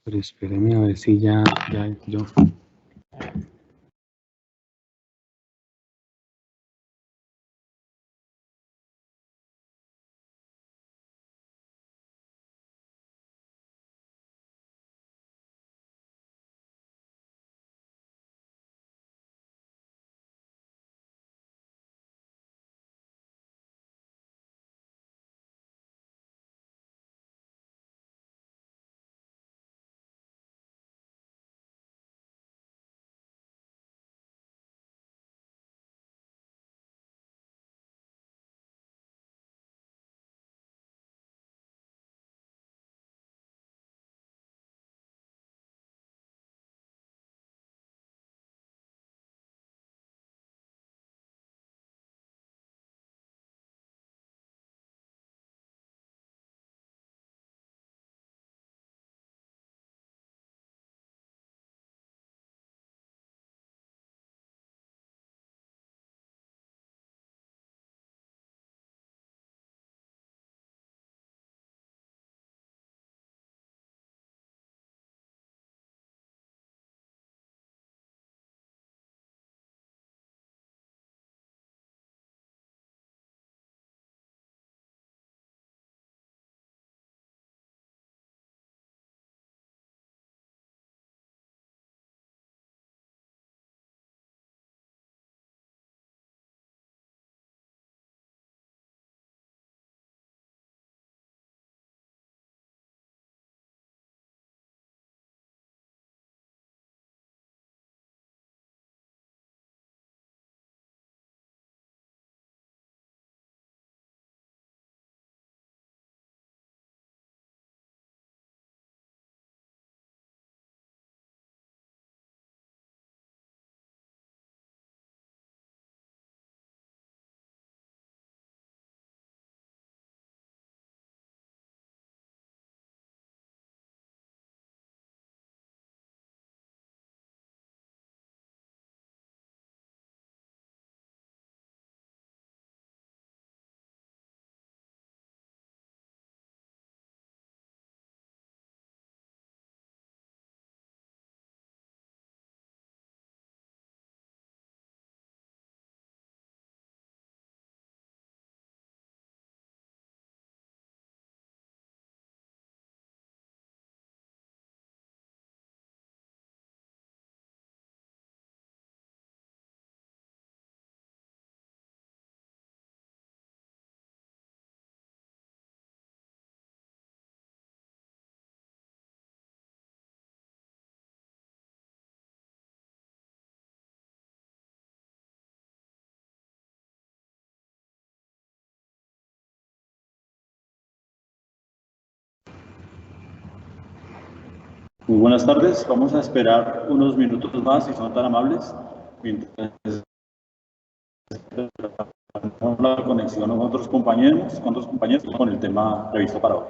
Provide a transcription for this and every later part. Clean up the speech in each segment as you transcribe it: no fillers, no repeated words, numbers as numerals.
Pero espéreme a ver si ya yo. Muy buenas tardes, vamos a esperar unos minutos más si son tan amables, mientras la conexión con otros compañeros con el tema previsto para hoy.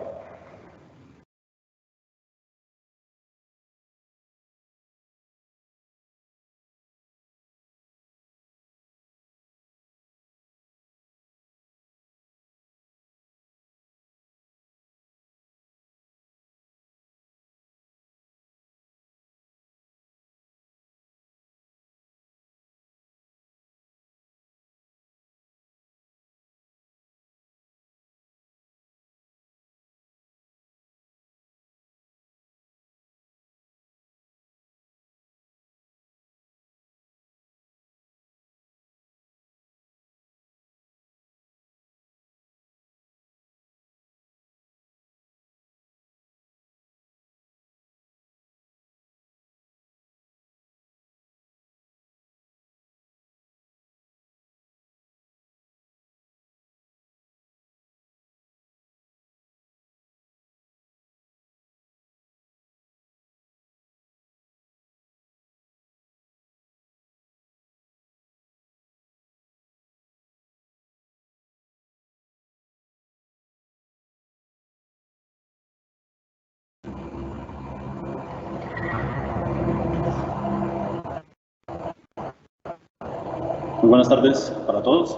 Muy buenas tardes para todos.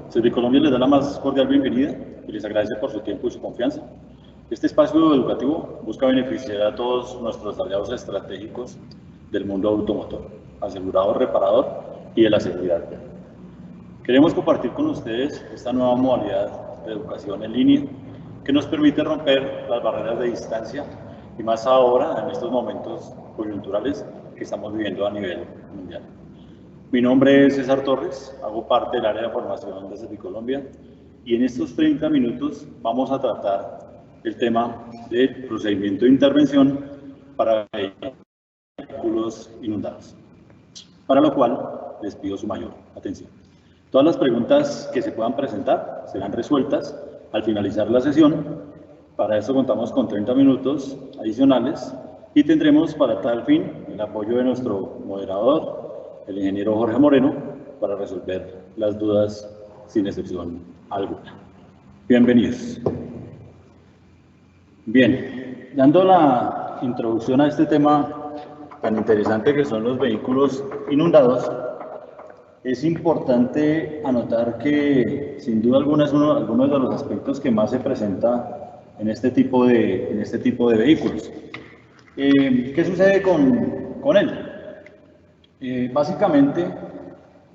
Servicolombia les da la más cordial bienvenida y les agradece por su tiempo y su confianza. Este espacio educativo busca beneficiar a todos nuestros aliados estratégicos del mundo automotor, asegurador, reparador y de la seguridad. Queremos compartir con ustedes esta nueva modalidad de educación en línea que nos permite romper las barreras de distancia y más ahora en estos momentos coyunturales que estamos viviendo a nivel mundial. Mi nombre es César Torres, hago parte del área de formación de Servicolombia y en estos 30 minutos vamos a tratar el tema del procedimiento de intervención para vehículos inundados, para lo cual les pido su mayor atención. Todas las preguntas que se puedan presentar serán resueltas al finalizar la sesión. Para eso contamos con 30 minutos adicionales y tendremos para tal fin el apoyo de nuestro moderador, el ingeniero Jorge Moreno, para resolver las dudas sin excepción alguna. Bienvenidos. Bien, dando la introducción a este tema tan interesante que son los vehículos inundados, es importante anotar que sin duda alguna es algunos de los aspectos que más se presenta en este tipo de vehículos. ¿Qué sucede con él? Básicamente,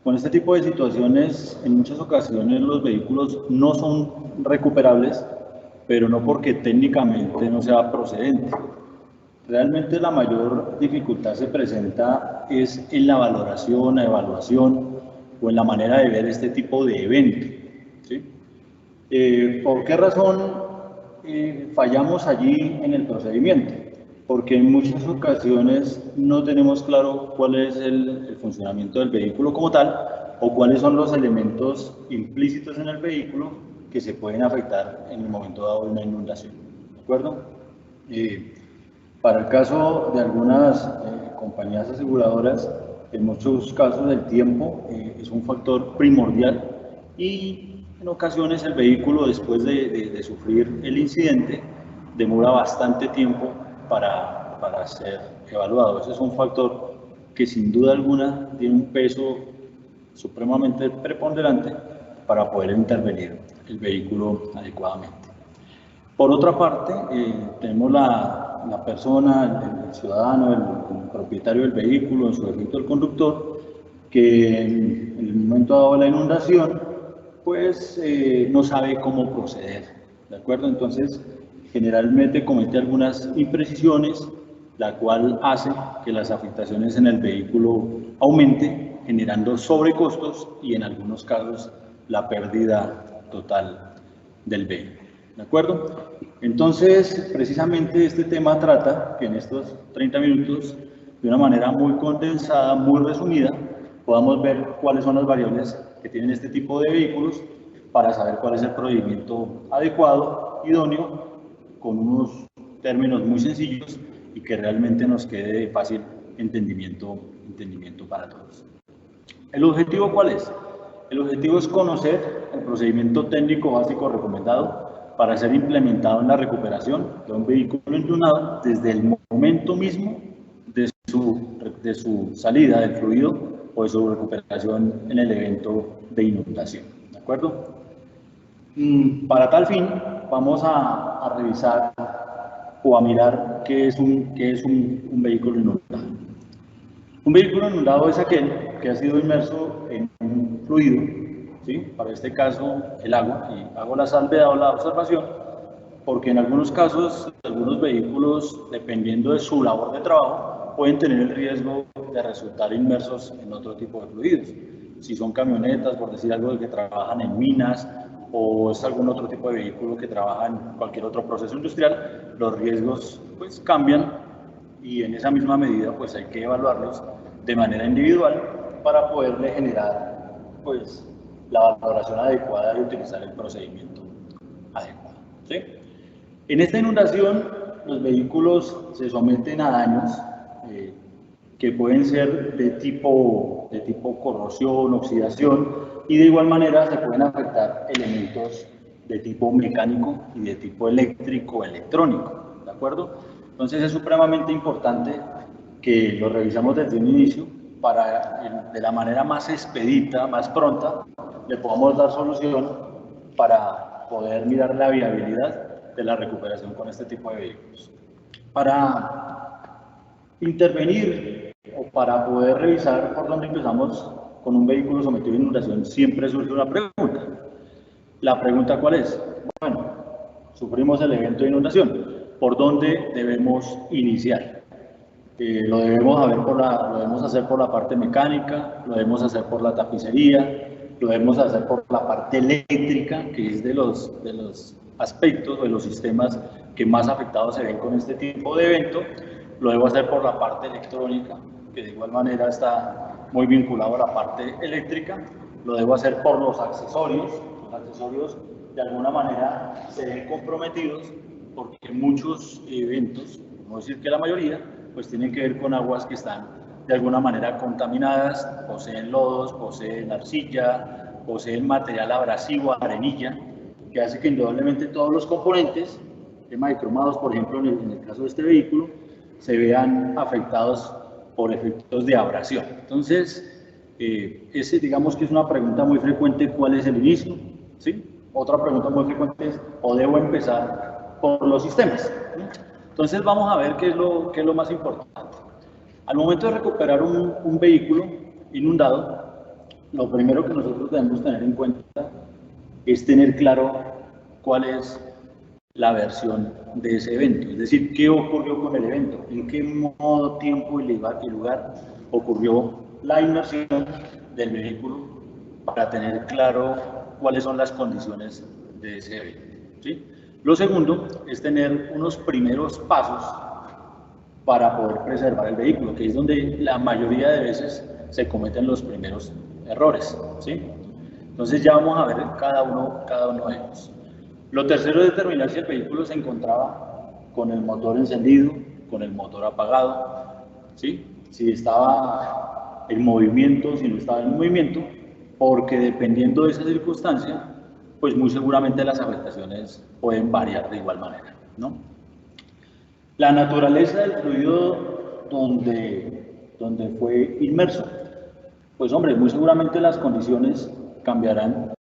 con este tipo de situaciones, en muchas ocasiones los vehículos no son recuperables, pero no porque técnicamente no sea procedente. Realmente la mayor dificultad se presenta es en la valoración, la evaluación o en la manera de ver este tipo de evento, ¿sí? ¿Por qué razón fallamos allí en el procedimiento? Porque en muchas ocasiones no tenemos claro cuál es el funcionamiento del vehículo como tal o cuáles son los elementos implícitos en el vehículo que se pueden afectar en el momento dado de una inundación, ¿de acuerdo? Para el caso de algunas compañías aseguradoras, en muchos casos el tiempo es un factor primordial y en ocasiones el vehículo después de sufrir el incidente demora bastante tiempo para ser evaluado. Ese es un factor que sin duda alguna tiene un peso supremamente preponderante para poder intervenir el vehículo adecuadamente. Por otra parte, tenemos la persona, el ciudadano, el propietario del vehículo, en su defecto el conductor, que en el momento dado de la inundación, pues no sabe cómo proceder, ¿de acuerdo? Entonces, generalmente comete algunas imprecisiones, la cual hace que las afectaciones en el vehículo aumenten, generando sobrecostos y en algunos casos la pérdida total del vehículo. ¿De acuerdo? Entonces, precisamente este tema trata que en estos 30 minutos, de una manera muy condensada, muy resumida, podamos ver cuáles son las variables que tienen este tipo de vehículos para saber cuál es el procedimiento adecuado, idóneo, con unos términos muy sencillos y que realmente nos quede de fácil entendimiento para todos. ¿El objetivo cuál es? El objetivo es conocer el procedimiento técnico básico recomendado para ser implementado en la recuperación de un vehículo inundado desde el momento mismo de su salida del fluido o de su recuperación en el evento de inundación. ¿De acuerdo? Para tal fin, vamos a revisar o a mirar qué es un vehículo inundado. Un vehículo inundado es aquel que ha sido inmerso en un fluido, ¿sí? Para este caso el agua, y hago la salvedad o la observación, porque en algunos casos, algunos vehículos, dependiendo de su labor de trabajo, pueden tener el riesgo de resultar inmersos en otro tipo de fluidos. Si son camionetas, por decir algo, que trabajan en minas, o es algún otro tipo de vehículo que trabaja en cualquier otro proceso industrial, los riesgos pues cambian y en esa misma medida pues hay que evaluarlos de manera individual para poderle generar pues la valoración adecuada y utilizar el procedimiento adecuado, ¿sí? En esta inundación los vehículos se someten a daños que pueden ser de tipo corrosión, oxidación, y de igual manera se pueden afectar elementos de tipo mecánico y de tipo eléctrico, electrónico, ¿de acuerdo? Entonces es supremamente importante que lo revisamos desde un inicio para, de la manera más expedita, más pronta, le podamos dar solución para poder mirar la viabilidad de la recuperación con este tipo de vehículos. Para intervenir o para poder revisar por dónde empezamos con un vehículo sometido a inundación, siempre surge una pregunta. ¿La pregunta cuál es? Bueno, sufrimos el evento de inundación. ¿Por dónde debemos iniciar? Lo debemos hacer por la parte mecánica, lo debemos hacer por la tapicería, lo debemos hacer por la parte eléctrica, que es de los aspectos o de los sistemas que más afectados se ven con este tipo de evento. Lo debo hacer por la parte electrónica, que de igual manera está muy vinculado a la parte eléctrica. Lo debo hacer por los accesorios. Los accesorios de alguna manera se ven comprometidos porque muchos eventos, no decir que la mayoría, pues tienen que ver con aguas que están de alguna manera contaminadas, poseen lodos, poseen arcilla, poseen material abrasivo, arenilla, que hace que indudablemente todos los componentes, tema de cromados, por ejemplo, en el caso de este vehículo, se vean afectados por efectos de abrasión. Entonces, ese digamos que es una pregunta muy frecuente, ¿cuál es el inicio? ¿Sí? Otra pregunta muy frecuente es, ¿o debo empezar por los sistemas? ¿Sí? Entonces vamos a ver qué es lo más importante. Al momento de recuperar un vehículo inundado, lo primero que nosotros debemos tener en cuenta es tener claro cuál es la versión de ese evento, es decir, qué ocurrió con el evento, en qué modo, tiempo y lugar ocurrió la inmersión del vehículo para tener claro cuáles son las condiciones de ese evento, ¿sí? Lo segundo es tener unos primeros pasos para poder preservar el vehículo, que es donde la mayoría de veces se cometen los primeros errores, ¿sí? Entonces ya vamos a ver cada uno de ellos. Lo tercero es determinar si el vehículo se encontraba con el motor encendido, con el motor apagado, ¿sí? Si estaba en movimiento, si no estaba en movimiento, porque dependiendo de esa circunstancia, pues muy seguramente las afectaciones pueden variar de igual manera, ¿no? La naturaleza del fluido donde fue inmerso, pues hombre, muy seguramente las condiciones cambiarán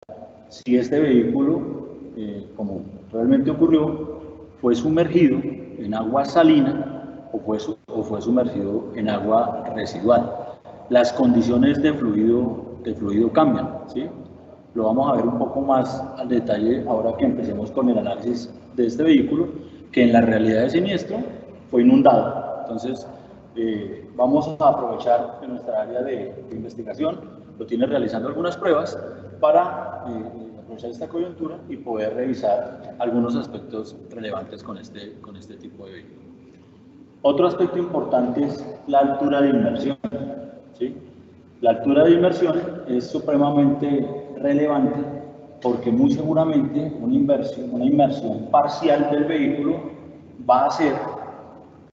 si este vehículo, como realmente ocurrió, fue sumergido en agua salina o fue sumergido en agua residual. Las condiciones de fluido cambian, ¿sí? Lo vamos a ver un poco más al detalle ahora que empecemos con el análisis de este vehículo, que en la realidad de siniestro fue inundado. Entonces, vamos a aprovechar en nuestra área de investigación, lo tiene realizando algunas pruebas para aprovechar esta coyuntura y poder revisar algunos aspectos relevantes con este tipo de vehículo. Otro aspecto importante es la altura de inmersión, ¿sí? La altura de inmersión es supremamente relevante porque muy seguramente una inmersión parcial del vehículo va a hacer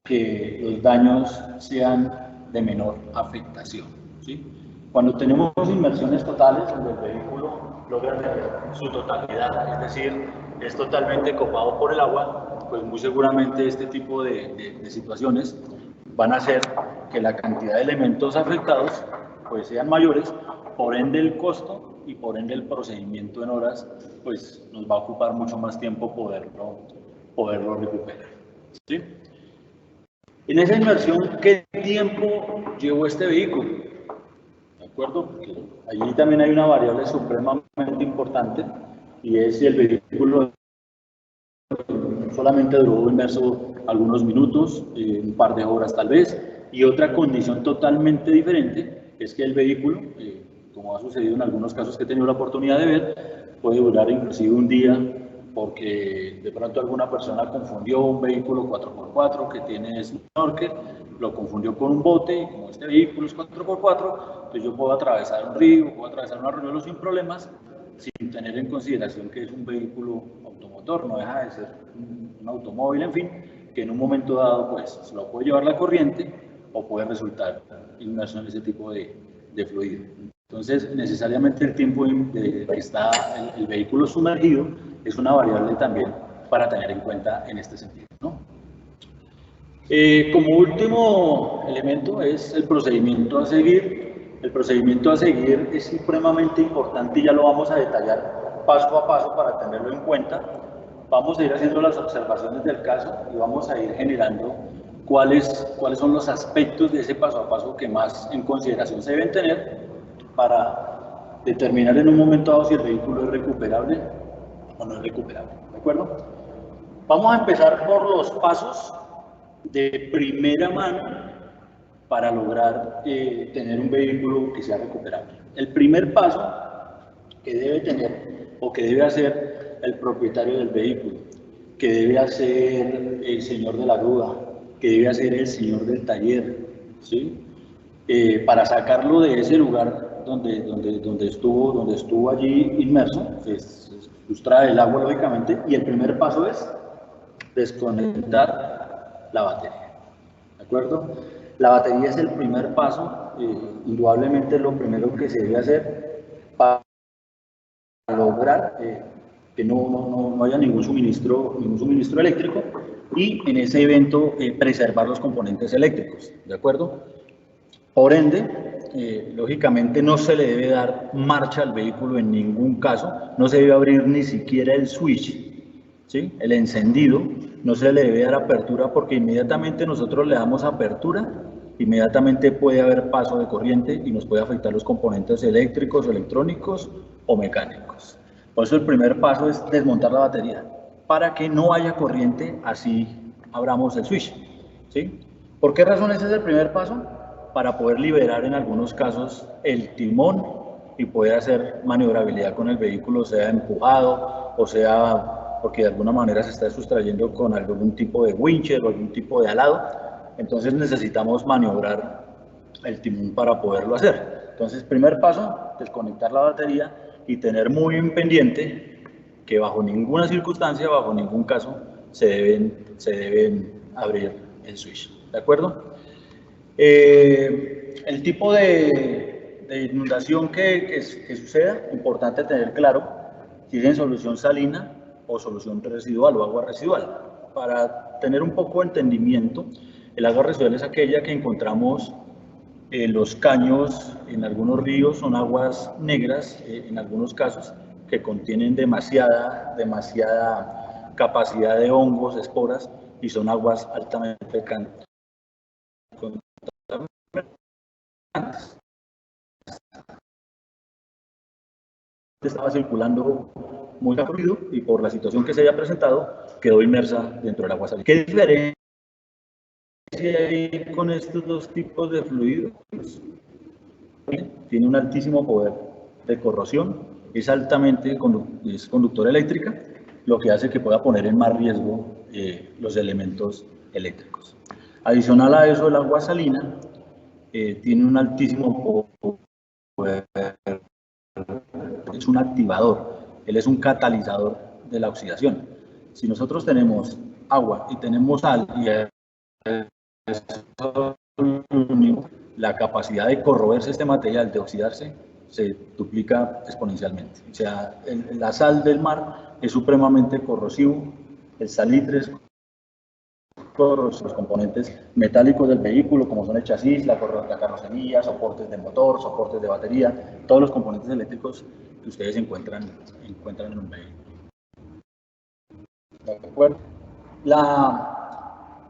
que los daños sean de menor afectación, ¿sí? Cuando tenemos inmersiones totales, donde el vehículo logra tener su totalidad, es decir, es totalmente copado por el agua, pues muy seguramente este tipo de situaciones van a hacer que la cantidad de elementos afectados pues sean mayores, por ende el costo y por ende el procedimiento en horas, pues nos va a ocupar mucho más tiempo poderlo recuperar, ¿sí? En esa inmersión, ¿qué tiempo llevó este vehículo? ¿De acuerdo? Porque allí también hay una variable supremamente importante y es si el vehículo solamente duró inmerso algunos minutos, un par de horas tal vez, y otra condición totalmente diferente es que el vehículo, como ha sucedido en algunos casos que he tenido la oportunidad de ver, puede durar inclusive un día porque de pronto alguna persona confundió un vehículo 4x4 que tiene snorkel, lo confundió con un bote y como este vehículo es 4x4, pues yo puedo atravesar un río, puedo atravesar un arroyo sin problemas, sin tener en consideración que es un vehículo automotor, no deja de ser un automóvil, en fin, que en un momento dado pues se lo puede llevar la corriente o puede resultar inmerso en ese tipo de fluido. Entonces, necesariamente el tiempo de que está el vehículo sumergido es una variable también para tener en cuenta en este sentido, ¿no? Como último elemento es el procedimiento a seguir. El procedimiento a seguir es supremamente importante y ya lo vamos a detallar paso a paso para tenerlo en cuenta, vamos a ir haciendo las observaciones del caso y vamos a ir generando cuáles son los aspectos de ese paso a paso que más en consideración se deben tener para determinar en un momento dado si el vehículo es recuperable o no es recuperable, ¿de acuerdo? Vamos a empezar por los pasos de primera mano para lograr tener un vehículo que sea recuperable. El primer paso que debe tener o que debe hacer el propietario del vehículo, que debe hacer el señor de la grúa, que debe hacer el señor del taller, ¿sí? Para sacarlo de ese lugar donde estuvo allí inmerso, se sustrae el agua lógicamente, y el primer paso es desconectar la batería, ¿de acuerdo? La batería es el primer paso, indudablemente lo primero que se debe hacer para lograr que no haya ningún suministro eléctrico y en ese evento preservar los componentes eléctricos, ¿de acuerdo? Por ende, lógicamente no se le debe dar marcha al vehículo en ningún caso, no se debe abrir ni siquiera el switch, ¿sí? El encendido, no se le debe dar apertura porque inmediatamente nosotros le damos apertura, inmediatamente puede haber paso de corriente y nos puede afectar los componentes eléctricos, electrónicos o mecánicos. Por eso el primer paso es desmontar la batería, para que no haya corriente, así abramos el switch, ¿sí? ¿Por qué razón ese es el primer paso? Para poder liberar en algunos casos el timón y poder hacer maniobrabilidad con el vehículo, sea empujado o sea porque de alguna manera se está sustrayendo con algún tipo de wincher o algún tipo de alado, entonces necesitamos maniobrar el timón para poderlo hacer. Entonces, primer paso, desconectar la batería y tener muy en pendiente que bajo ninguna circunstancia, bajo ningún caso, se deben abrir el switch, ¿de acuerdo? El tipo de inundación que suceda, importante tener claro si es en solución salina o solución residual o agua residual. Para tener un poco de entendimiento, el agua residual es aquella que encontramos en los caños, en algunos ríos, son aguas negras, en algunos casos, que contienen demasiada capacidad de hongos, esporas, y son aguas altamente contaminantes. Estaba circulando muy rápido y por la situación que se había presentado quedó inmersa dentro del agua salina. ¿Qué diferencia hay con estos dos tipos de fluidos? Tiene un altísimo poder de corrosión, es altamente conductora eléctrica, lo que hace que pueda poner en más riesgo los elementos eléctricos. Adicional a eso, el agua salina tiene un altísimo poder, es un activador, él es un catalizador de la oxidación. Si nosotros tenemos agua y tenemos sal y la capacidad de corroerse este material, de oxidarse, se duplica exponencialmente. O sea, la sal del mar es supremamente corrosivo, el salitre es corrosivo, los componentes metálicos del vehículo, como son el chasis, la carrocería, soportes de motor, soportes de batería, todos los componentes eléctricos que ustedes encuentran en un vehículo. ¿De acuerdo?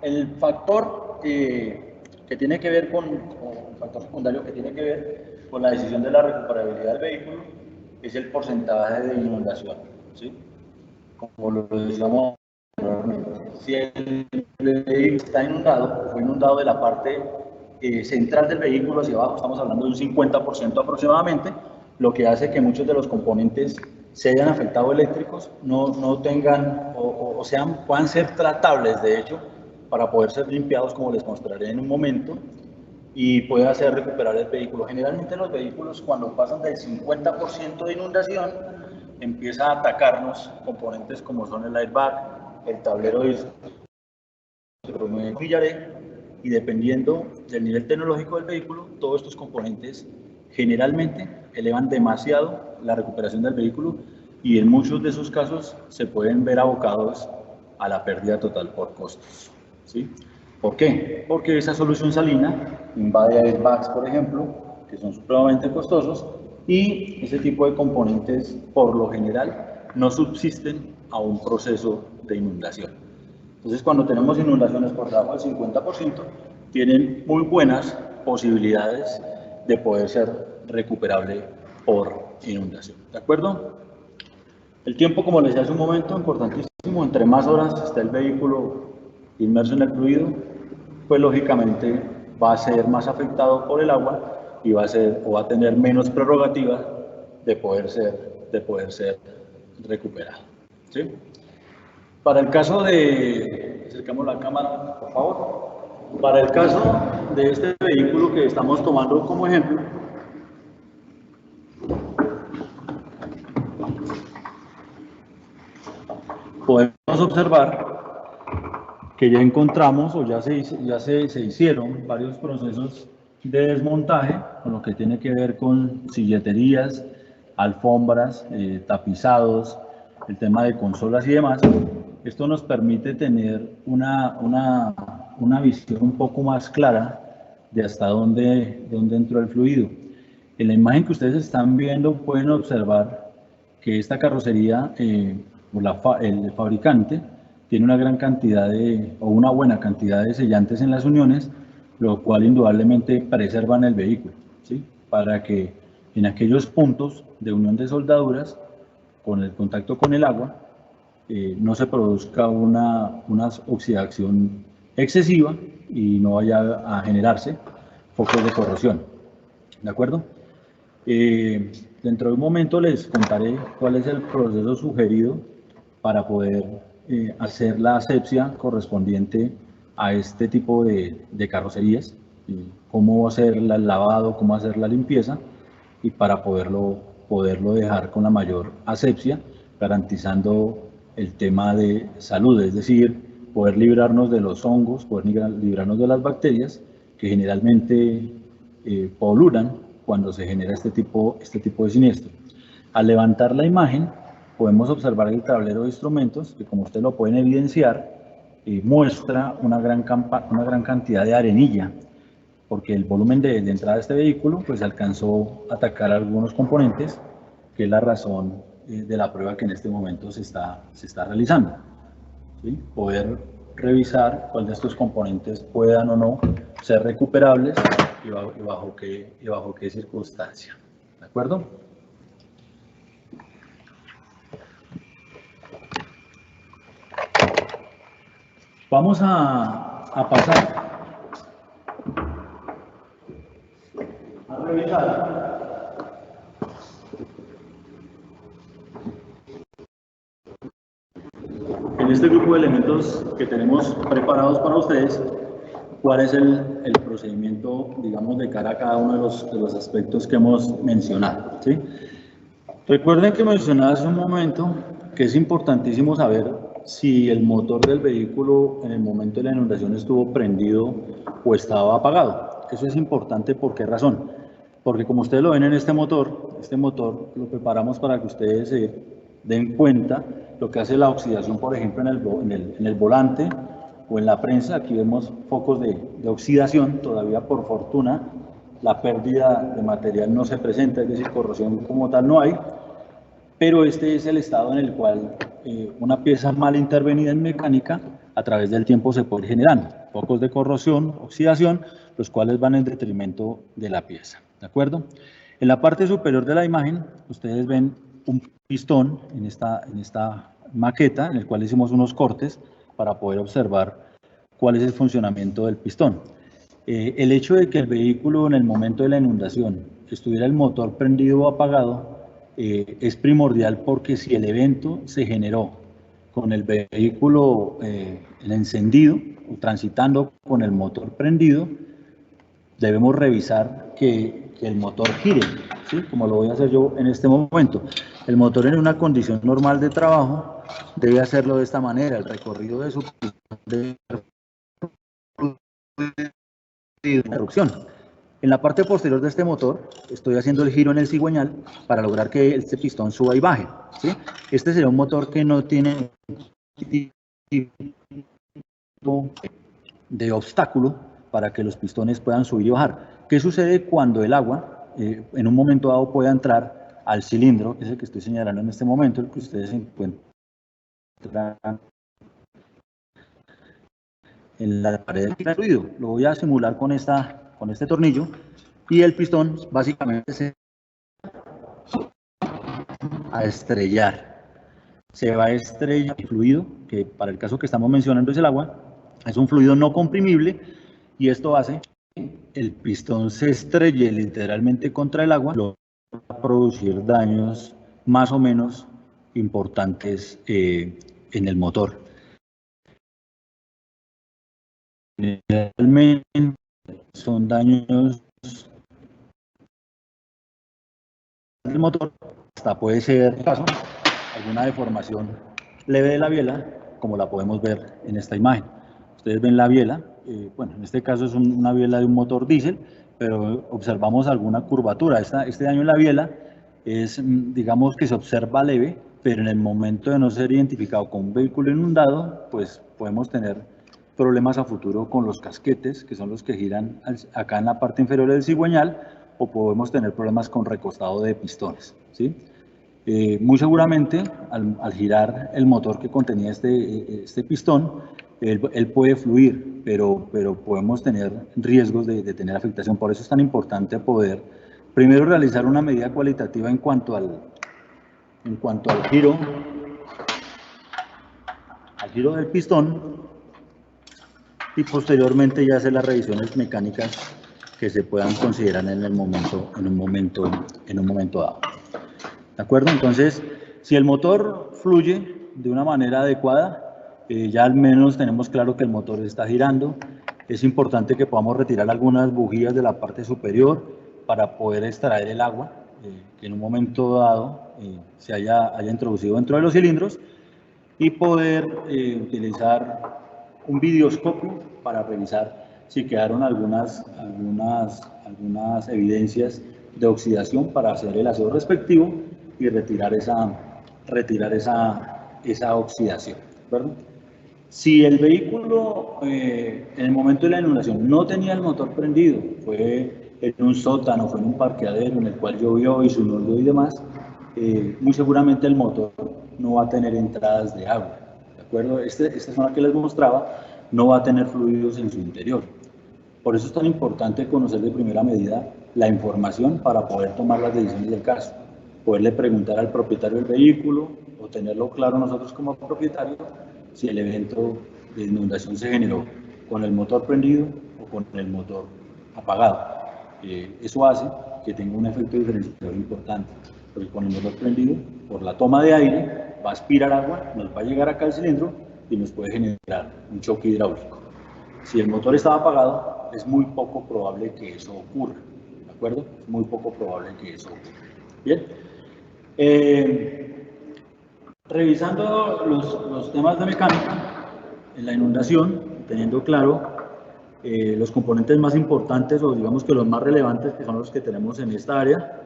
El factor que tiene que ver el factor secundario que tiene que ver con la decisión de la recuperabilidad del vehículo es el porcentaje de inundación, ¿sí? Como lo decíamos anteriormente, si el vehículo está inundado, fue inundado de la parte central del vehículo hacia abajo, estamos hablando de un 50% aproximadamente, lo que hace que muchos de los componentes se hayan afectado eléctricos, no tengan o puedan ser tratables, de hecho, para poder ser limpiados, como les mostraré en un momento, y pueda hacer recuperar el vehículo. Generalmente los vehículos, cuando pasan del 50% de inundación, empieza a atacarnos componentes como son el airbag, el tablero de pillaré, y dependiendo del nivel tecnológico del vehículo, todos estos componentes generalmente elevan demasiado la recuperación del vehículo y en muchos de esos casos se pueden ver abocados a la pérdida total por costos, ¿sí? ¿Por qué? Porque esa solución salina invade airbags, por ejemplo, que son supremamente costosos, y ese tipo de componentes, por lo general, no subsisten a un proceso de inundación. Entonces, cuando tenemos inundaciones por debajo del 50%, tienen muy buenas posibilidades de poder ser recuperable por inundación. ¿De acuerdo? El tiempo, como les decía hace un momento, importantísimo. Entre más horas está el vehículo inmerso en el fluido, pues lógicamente va a ser más afectado por el agua y va a tener menos prerrogativas de poder ser recuperado. ¿Sí? Para el caso de, acercamos la cámara, por favor. Para el caso de este vehículo que estamos tomando como ejemplo, podemos observar que ya encontramos o ya se hicieron varios procesos de desmontaje con lo que tiene que ver con silleterías, alfombras, tapizados, el tema de consolas y demás. Esto nos permite tener una visión un poco más clara de hasta dónde entró el fluido. En la imagen que ustedes están viendo pueden observar que esta carrocería, el fabricante, tiene una gran cantidad o una buena cantidad de sellantes en las uniones, lo cual indudablemente preservan el vehículo, ¿sí? Para que en aquellos puntos de unión de soldaduras, con el contacto con el agua, no se produzca una oxidación excesiva y no vaya a generarse focos de corrosión. ¿De acuerdo? Dentro de un momento les contaré cuál es el proceso sugerido para poder hacer la asepsia correspondiente a este tipo de carrocerías, cómo hacer el lavado, cómo hacer la limpieza y para poderlo dejar con la mayor asepsia, garantizando el tema de salud, es decir, poder librarnos de los hongos, poder librarnos de las bacterias que generalmente polulan cuando se genera este tipo de siniestro. Al levantar la imagen, podemos observar el tablero de instrumentos, que como ustedes lo pueden evidenciar, muestra una gran cantidad de arenilla, porque el volumen de entrada de este vehículo pues alcanzó a atacar algunos componentes, que es la razón de la prueba que en este momento se está realizando. ¿Sí? Poder revisar cuál de estos componentes puedan o no ser recuperables y bajo qué circunstancia. ¿De acuerdo? Vamos a pasar a revisar en este grupo de elementos que tenemos preparados para ustedes, cuál es el procedimiento, digamos, de cara a cada uno de los aspectos que hemos mencionado, ¿sí? Recuerden que mencioné hace un momento que es importantísimo saber si el motor del vehículo en el momento de la inundación estuvo prendido o estaba apagado. Eso es importante, ¿por qué razón? Porque como ustedes lo ven en este motor lo preparamos para que ustedes se den cuenta lo que hace la oxidación, por ejemplo, en el volante o en la prensa. Aquí vemos focos de oxidación. Todavía, por fortuna, la pérdida de material no se presenta, es decir, corrosión como tal no hay, pero este es el estado en el cual una pieza mal intervenida en mecánica a través del tiempo se puede ir generando focos de corrosión, oxidación, los cuales van en detrimento de la pieza. ¿De acuerdo? En la parte superior de la imagen, ustedes ven un pistón en esta maqueta, en el cual hicimos unos cortes para poder observar cuál es el funcionamiento del pistón. El hecho de que el vehículo en el momento de la inundación estuviera el motor prendido o apagado es primordial, porque si el evento se generó con el vehículo el encendido o transitando con el motor prendido, debemos revisar que el motor gire, ¿sí? Como lo voy a hacer yo en este momento. El motor en una condición normal de trabajo debe hacerlo de esta manera: el recorrido de su interrupción. En la parte posterior de este motor estoy haciendo el giro en el cigüeñal para lograr que este pistón suba y baje, ¿sí? Este sería un motor que no tiene de obstáculo para que los pistones puedan subir y bajar. ¿Qué sucede cuando el agua en un momento dado pueda entrar al cilindro, que es el que estoy señalando en este momento, el que ustedes encuentran en la pared del fluido. Lo voy a simular con este tornillo y el pistón básicamente se va a estrellar. Se va a estrellar el fluido, que para el caso que estamos mencionando es el agua, es un fluido no comprimible y esto hace que el pistón se estrelle literalmente contra el agua, lo va a producir daños más o menos importantes en el motor. Generalmente son daños del motor, hasta puede ser caso alguna deformación leve de la biela, como la podemos ver en esta imagen. Ustedes ven la biela, bueno, en este caso es una biela de un motor diésel, pero observamos alguna curvatura. Este daño en la biela es, digamos que se observa leve, pero en el momento de no ser identificado con un vehículo inundado, pues podemos tener problemas a futuro con los casquetes, que son los que giran acá en la parte inferior del cigüeñal, o podemos tener problemas con recostado de pistones, ¿sí? Muy seguramente al girar el motor que contenía este pistón, él puede fluir, pero podemos tener riesgos de tener afectación. Por eso es tan importante poder primero realizar una medida cualitativa en cuanto al giro del pistón, y posteriormente ya hacer las revisiones mecánicas que se puedan considerar en un momento dado. ¿De acuerdo? Entonces, si el motor fluye de una manera adecuada, ya al menos tenemos claro que el motor está girando. Es importante que podamos retirar algunas bujías de la parte superior para poder extraer el agua que en un momento dado se haya introducido dentro de los cilindros, y poder utilizar un videoscopio para revisar si quedaron algunas evidencias de oxidación, para hacer el aseo respectivo y retirar esa oxidación, ¿verdad? Si el vehículo en el momento de la inundación no tenía el motor prendido, fue en un sótano, fue en un parqueadero en el cual llovió y se inundó y demás, muy seguramente el motor no va a tener entradas de agua, ¿de acuerdo? Esta zona que les mostraba no va a tener fluidos en su interior. Por eso es tan importante conocer de primera medida la información para poder tomar las decisiones del caso. Poderle preguntar al propietario del vehículo, o tenerlo claro nosotros como propietario, si el evento de inundación se generó con el motor prendido o con el motor apagado. Eso hace que tenga un efecto diferenciador importante, porque con el motor prendido, por la toma de aire, va a aspirar agua, nos va a llegar acá al cilindro y nos puede generar un choque hidráulico. Si el motor estaba apagado, es muy poco probable que eso ocurra, ¿de acuerdo? Es muy poco probable que eso ocurra. Bien. Revisando los temas de mecánica en la inundación, teniendo claro los componentes más importantes, o digamos que los más relevantes, que son los que tenemos en esta área,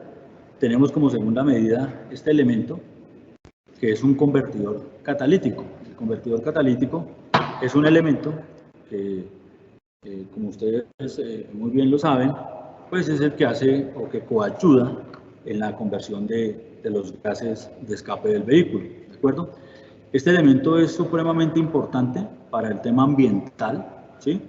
tenemos como segunda medida este elemento, que es un convertidor catalítico. El convertidor catalítico es un elemento que, como ustedes muy bien lo saben, pues es el que hace o que coayuda en la conversión de los gases de escape del vehículo, ¿de acuerdo? Este elemento es supremamente importante para el tema ambiental, ¿sí?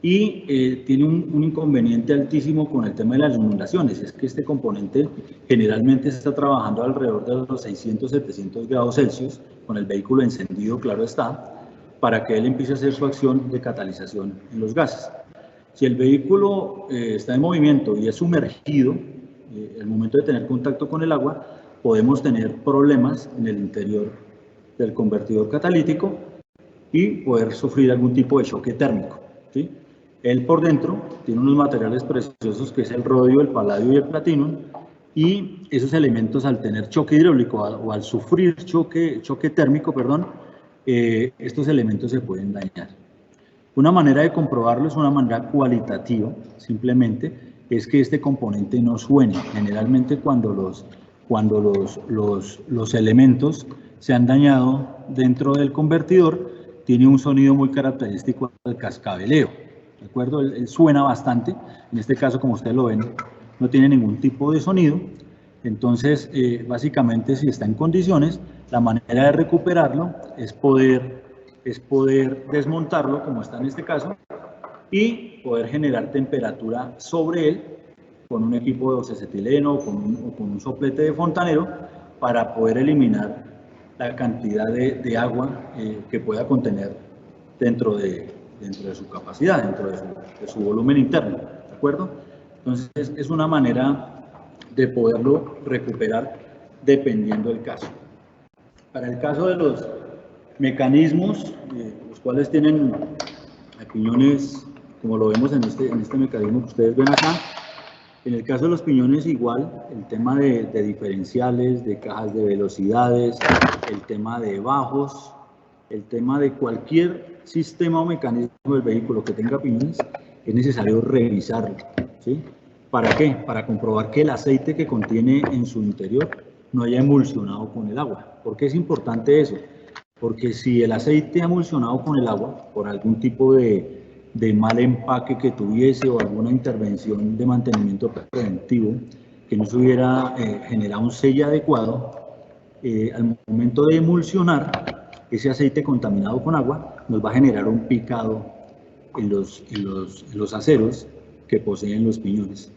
Y tiene un inconveniente altísimo con el tema de las inundaciones, es que este componente generalmente está trabajando alrededor de los 600-700 grados Celsius, con el vehículo encendido, claro está, para que él empiece a hacer su acción de catalización en los gases. Si el vehículo está en movimiento y es sumergido, el momento de tener contacto con el agua, podemos tener problemas en el interior del convertidor catalítico y poder sufrir algún tipo de choque térmico, ¿sí? Él por dentro tiene unos materiales preciosos que es el rodio, el paladio y el platino, y esos elementos, al tener choque hidráulico o al sufrir choque térmico, estos elementos se pueden dañar. Una manera de comprobarlo es una manera cualitativa, simplemente, es que este componente no suene. Generalmente cuando los elementos se han dañado dentro del convertidor, tiene un sonido muy característico del cascabeleo, ¿de acuerdo? Él suena bastante. En este caso, como ustedes lo ven, no tiene ningún tipo de sonido, Entonces, básicamente, si está en condiciones, la manera de recuperarlo es poder desmontarlo, como está en este caso, y poder generar temperatura sobre él con un equipo de oxacetileno o con un soplete de fontanero para poder eliminar la cantidad de agua que pueda contener dentro de su capacidad, dentro de su volumen interno, ¿de acuerdo? Entonces, es una manera de poderlo recuperar dependiendo del caso. Para el caso de los mecanismos, los cuales tienen piñones, como lo vemos en este mecanismo que ustedes ven acá, en el caso de los piñones igual, el tema de diferenciales, de cajas de velocidades, el tema de bajos, el tema de cualquier sistema o mecanismo del vehículo que tenga piñones, es necesario revisarlo, ¿sí? ¿Para qué? Para comprobar que el aceite que contiene en su interior no haya emulsionado con el agua. ¿Por qué es importante eso? Porque si el aceite ha emulsionado con el agua, por algún tipo de mal empaque que tuviese o alguna intervención de mantenimiento preventivo, que no se hubiera generado un sello adecuado, al momento de emulsionar, ese aceite contaminado con agua nos va a generar un picado en los aceros que poseen los piñones.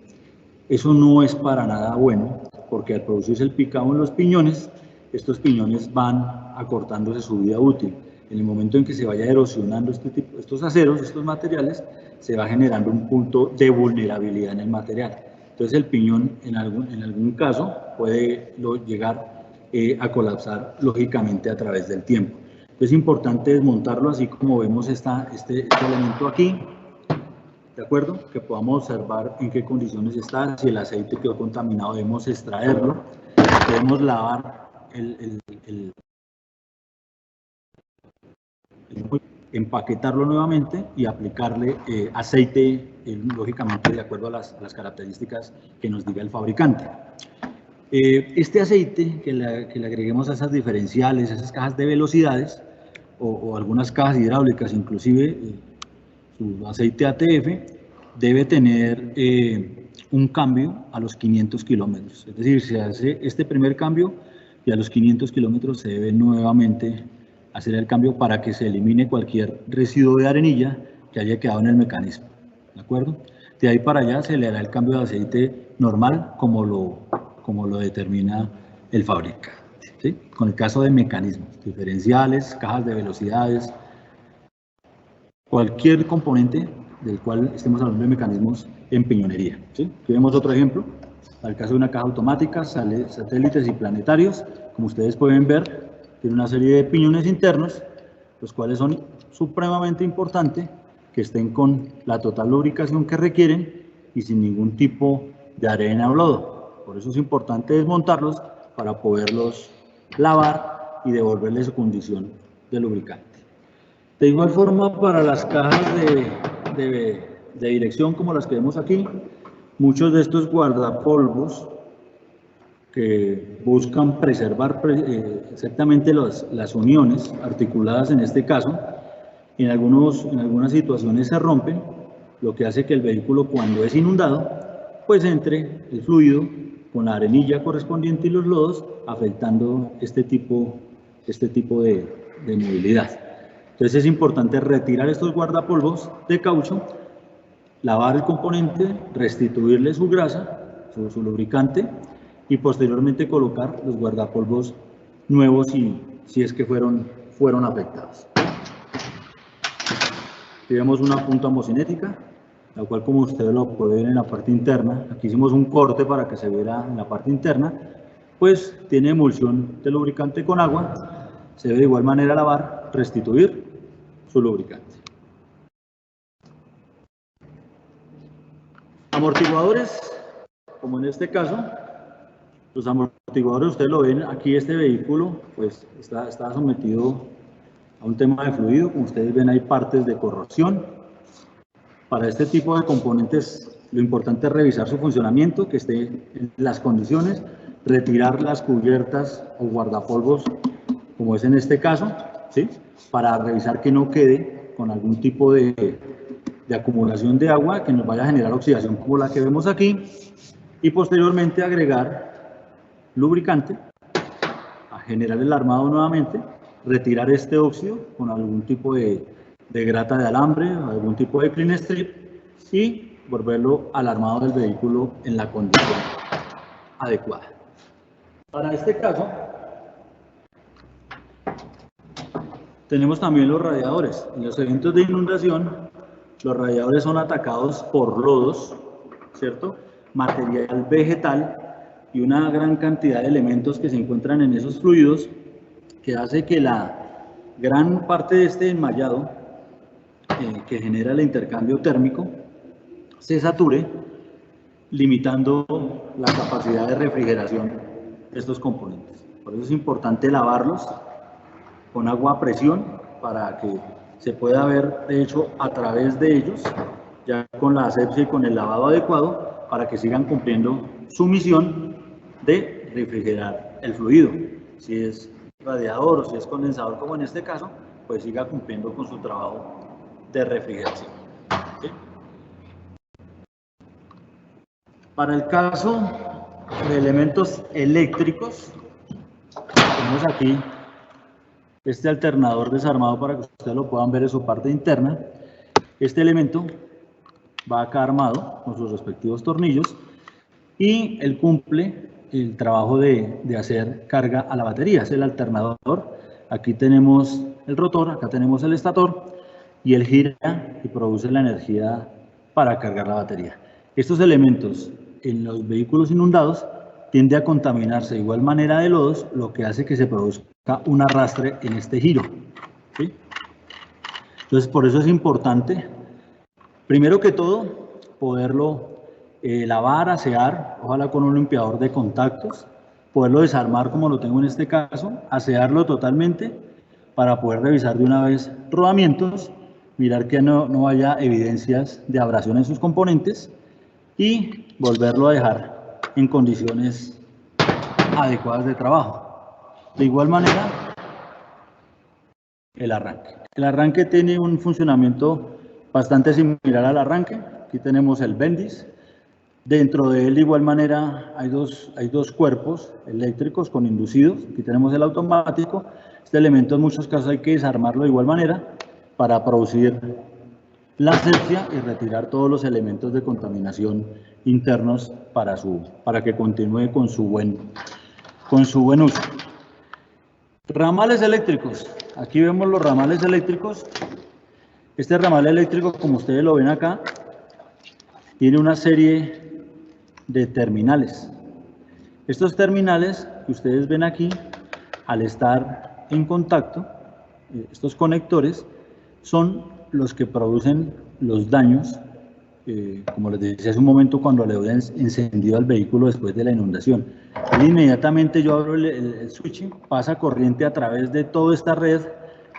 Eso no es para nada bueno, porque al producirse el picado en los piñones, estos piñones van acortándose su vida útil. En el momento en que se vaya erosionando estos aceros, estos materiales, se va generando un punto de vulnerabilidad en el material. Entonces el piñón en algún caso puede llegar a colapsar lógicamente a través del tiempo. Entonces es importante desmontarlo así como vemos este elemento aquí, ¿de acuerdo? Que podamos observar en qué condiciones está, si el aceite quedó contaminado debemos extraerlo, debemos lavar empaquetarlo nuevamente y aplicarle aceite, lógicamente de acuerdo a las características que nos diga el fabricante. Este aceite que le agreguemos a esas diferenciales, a esas cajas de velocidades o algunas cajas hidráulicas, inclusive su aceite ATF, debe tener un cambio a los 500 kilómetros. Es decir, se hace este primer cambio y a los 500 kilómetros se debe nuevamente hacer el cambio para que se elimine cualquier residuo de arenilla que haya quedado en el mecanismo, ¿de acuerdo? De ahí para allá se le hará el cambio de aceite normal como lo determina el fabricante, ¿sí? Con el caso de mecanismos, diferenciales, cajas de velocidades, cualquier componente del cual estemos hablando de mecanismos en piñonería, ¿sí? Aquí vemos otro ejemplo, para el caso de una caja automática, satélites y planetarios, como ustedes pueden ver, tiene una serie de piñones internos, los cuales son supremamente importantes que estén con la total lubricación que requieren y sin ningún tipo de arena o lodo. Por eso es importante desmontarlos para poderlos lavar y devolverle su condición de lubricante. De igual forma, para las cajas de dirección como las que vemos aquí, muchos de estos guardapolvos que buscan preservar exactamente las uniones articuladas en este caso, en algunas situaciones se rompen, lo que hace que el vehículo cuando es inundado, pues entre el fluido con la arenilla correspondiente y los lodos, afectando este tipo de movilidad. Entonces es importante retirar estos guardapolvos de caucho, lavar el componente, restituirle su grasa, su lubricante, y posteriormente colocar los guardapolvos nuevos si es que fueron afectados. Aquí vemos una punta homocinética, la cual como ustedes lo pueden ver en la parte interna, aquí hicimos un corte para que se viera en la parte interna, pues tiene emulsión de lubricante con agua, se debe de igual manera lavar, restituir su lubricante. Amortiguadores, como en este caso, los amortiguadores, ustedes lo ven aquí, este vehículo pues está sometido a un tema de fluido, como ustedes ven hay partes de corrosión. Para este tipo de componentes lo importante es revisar su funcionamiento, que esté en las condiciones, retirar las cubiertas o guardapolvos, como es en este caso, ¿sí? Para revisar que no quede con algún tipo de acumulación de agua que nos vaya a generar oxidación como la que vemos aquí, y posteriormente agregar lubricante, a generar el armado nuevamente, retirar este óxido con algún tipo de grata de alambre, algún tipo de clean strip y volverlo al armado del vehículo en la condición adecuada. Para este caso, tenemos también los radiadores. En los eventos de inundación, los radiadores son atacados por lodos, ¿cierto? Material vegetal y una gran cantidad de elementos que se encuentran en esos fluidos que hace que la gran parte de este enmallado que genera el intercambio térmico se sature, limitando la capacidad de refrigeración de estos componentes. Por eso es importante lavarlos con agua a presión para que se pueda ver, de hecho, a través de ellos, ya con la asepsia y con el lavado adecuado, para que sigan cumpliendo su misión de refrigerar el fluido. Si es radiador o si es condensador, como en este caso, pues siga cumpliendo con su trabajo de refrigeración. ¿Sí? Para el caso de elementos eléctricos, tenemos aquí este alternador desarmado para que ustedes lo puedan ver en su parte interna. Este elemento va acá armado con sus respectivos tornillos y él cumple el trabajo de hacer carga a la batería. Es el alternador. Aquí tenemos el rotor, acá tenemos el estator y él gira y produce la energía para cargar la batería. Estos elementos en los vehículos inundados tiende a contaminarse de igual manera de lodos, lo que hace que se produzca un arrastre en este giro. ¿Sí? Entonces, por eso es importante, primero que todo, poderlo lavar, asear, ojalá con un limpiador de contactos, poderlo desarmar como lo tengo en este caso, asearlo totalmente para poder revisar de una vez rodamientos, mirar que no haya evidencias de abrasión en sus componentes y volverlo a dejar en condiciones adecuadas de trabajo. De igual manera, el arranque. El arranque tiene un funcionamiento bastante similar al arranque. Aquí tenemos el Bendis. Dentro de él, de igual manera, hay dos cuerpos eléctricos con inducidos. Aquí tenemos el automático. Este elemento en muchos casos hay que desarmarlo de igual manera para producir la asepsia y retirar todos los elementos de contaminación internos para que continúe con su buen uso. Ramales eléctricos. Aquí vemos los ramales eléctricos. Este ramal eléctrico, como ustedes lo ven acá, tiene una serie de terminales. Estos terminales que ustedes ven aquí, al estar en contacto, estos conectores son los que producen los daños, como les decía hace un momento, cuando le doy encendido al vehículo después de la inundación. Y inmediatamente yo abro el switch, pasa corriente a través de toda esta red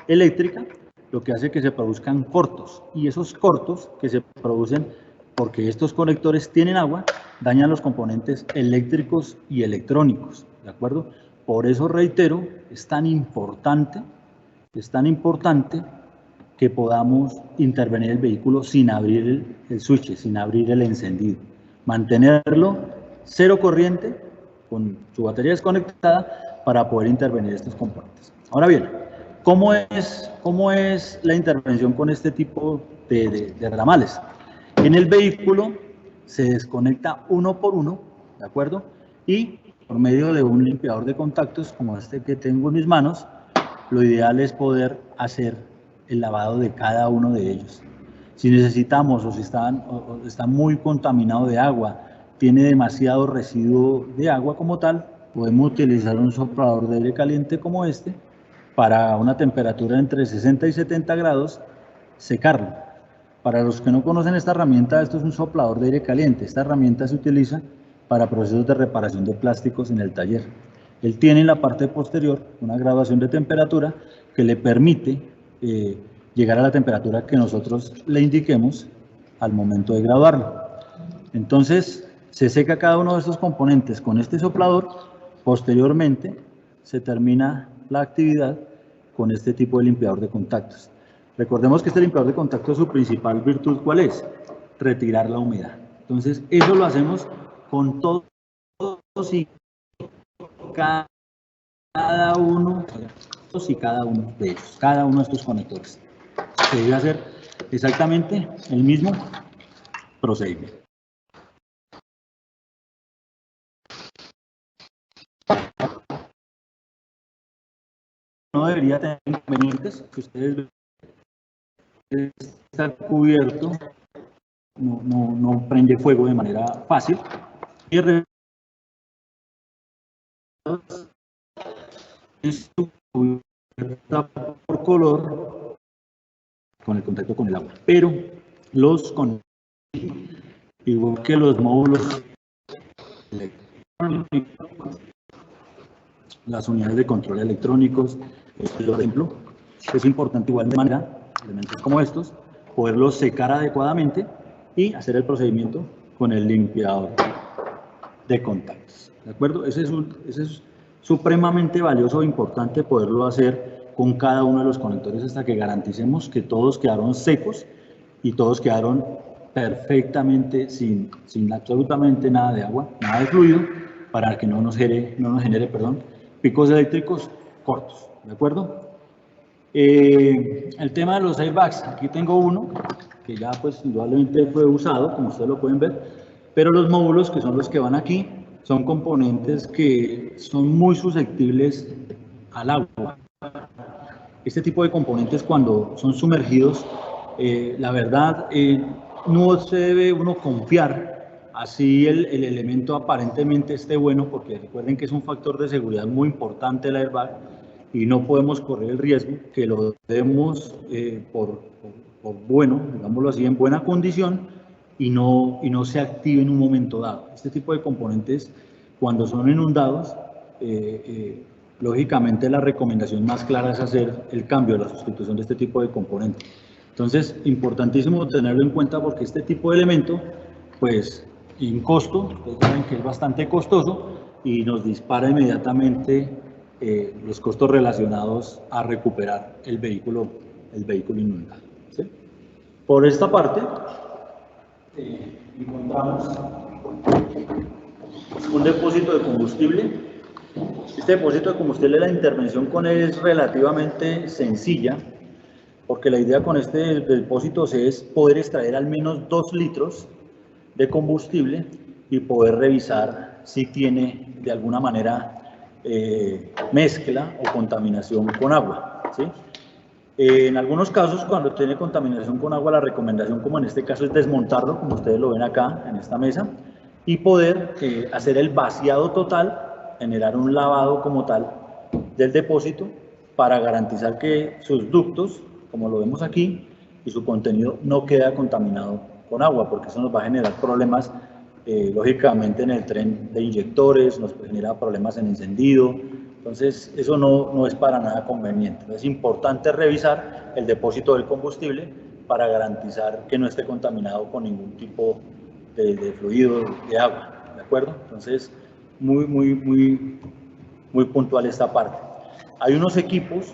eléctrica, lo que hace que se produzcan cortos. Y esos cortos que se producen porque estos conectores tienen agua, dañan los componentes eléctricos y electrónicos, ¿de acuerdo? Por eso reitero, es tan importante que podamos intervenir el vehículo sin abrir el switch, sin abrir el encendido. Mantenerlo cero corriente, con su batería desconectada, para poder intervenir estos componentes. Ahora bien, ¿cómo es la intervención con este tipo de ramales? En el vehículo se desconecta uno por uno, ¿de acuerdo? Y por medio de un limpiador de contactos, como este que tengo en mis manos, lo ideal es poder hacer el lavado de cada uno de ellos. Si necesitamos o si está muy contaminado de agua, tiene demasiado residuo de agua como tal, podemos utilizar un soplador de aire caliente como este para una temperatura entre 60 y 70 grados, secarlo. Para los que no conocen esta herramienta, esto es un soplador de aire caliente. Esta herramienta se utiliza para procesos de reparación de plásticos en el taller. Él tiene en la parte posterior una graduación de temperatura que le permite llegar a la temperatura que nosotros le indiquemos al momento de graduarlo. Entonces, se seca cada uno de estos componentes con este soplador. Posteriormente, se termina la actividad con este tipo de limpiador de contactos. Recordemos que este limpiador de contactos, su principal virtud, ¿cuál es? Retirar la humedad. Entonces, eso lo hacemos con todo ciclo cada uno de ellos, cada uno de estos conectores. Se debe hacer exactamente el mismo procedimiento. No debería tener inconvenientes, que ustedes ven, está cubierto, no prende fuego de manera fácil. Y es cubierta por color con el contacto con el agua, pero los conectores, igual que los módulos electrónicos, las unidades de control electrónicos, por ejemplo, es importante igual de manera, elementos como estos, poderlos secar adecuadamente y hacer el procedimiento con el limpiador de contactos. ¿De acuerdo? Ese es supremamente valioso e importante poderlo hacer con cada uno de los conectores hasta que garanticemos que todos quedaron secos y todos quedaron perfectamente sin absolutamente nada de agua, nada de fluido, para que no nos genere picos eléctricos cortos. ¿De acuerdo? El tema de los airbags, aquí tengo uno que ya pues indudablemente fue usado, como ustedes lo pueden ver, pero los módulos, que son los que van aquí, son componentes que son muy susceptibles al agua. Este tipo de componentes, cuando son sumergidos, la verdad, no se debe uno confiar así el elemento aparentemente esté bueno, porque recuerden que es un factor de seguridad muy importante el airbag y no podemos correr el riesgo que lo demos por bueno, digámoslo así, en buena condición y no se active en un momento dado. Este tipo de componentes, cuando son inundados, lógicamente la recomendación más clara es hacer el cambio, la sustitución de este tipo de componentes. Entonces, importantísimo tenerlo en cuenta porque este tipo de elemento, pues, en costo, ustedes saben que es bastante costoso y nos dispara inmediatamente los costos relacionados a recuperar el vehículo inundado. ¿Sí? Por esta parte, encontramos un depósito de combustible. Este depósito de combustible, la intervención con él es relativamente sencilla, porque la idea con este depósito es poder extraer al menos 2 litros de combustible y poder revisar si tiene de alguna manera mezcla o contaminación con agua, ¿sí? En algunos casos, cuando tiene contaminación con agua, la recomendación, como en este caso, es desmontarlo, como ustedes lo ven acá en esta mesa, y poder hacer el vaciado total, generar un lavado como tal del depósito para garantizar que sus ductos, como lo vemos aquí, y su contenido no queda contaminado con agua, porque eso nos va a generar problemas, lógicamente, en el tren de inyectores, nos genera problemas en encendido. Entonces, eso no es para nada conveniente. Es importante revisar el depósito del combustible para garantizar que no esté contaminado con ningún tipo de fluido, de agua, ¿de acuerdo? Entonces, muy puntual esta parte. Hay unos equipos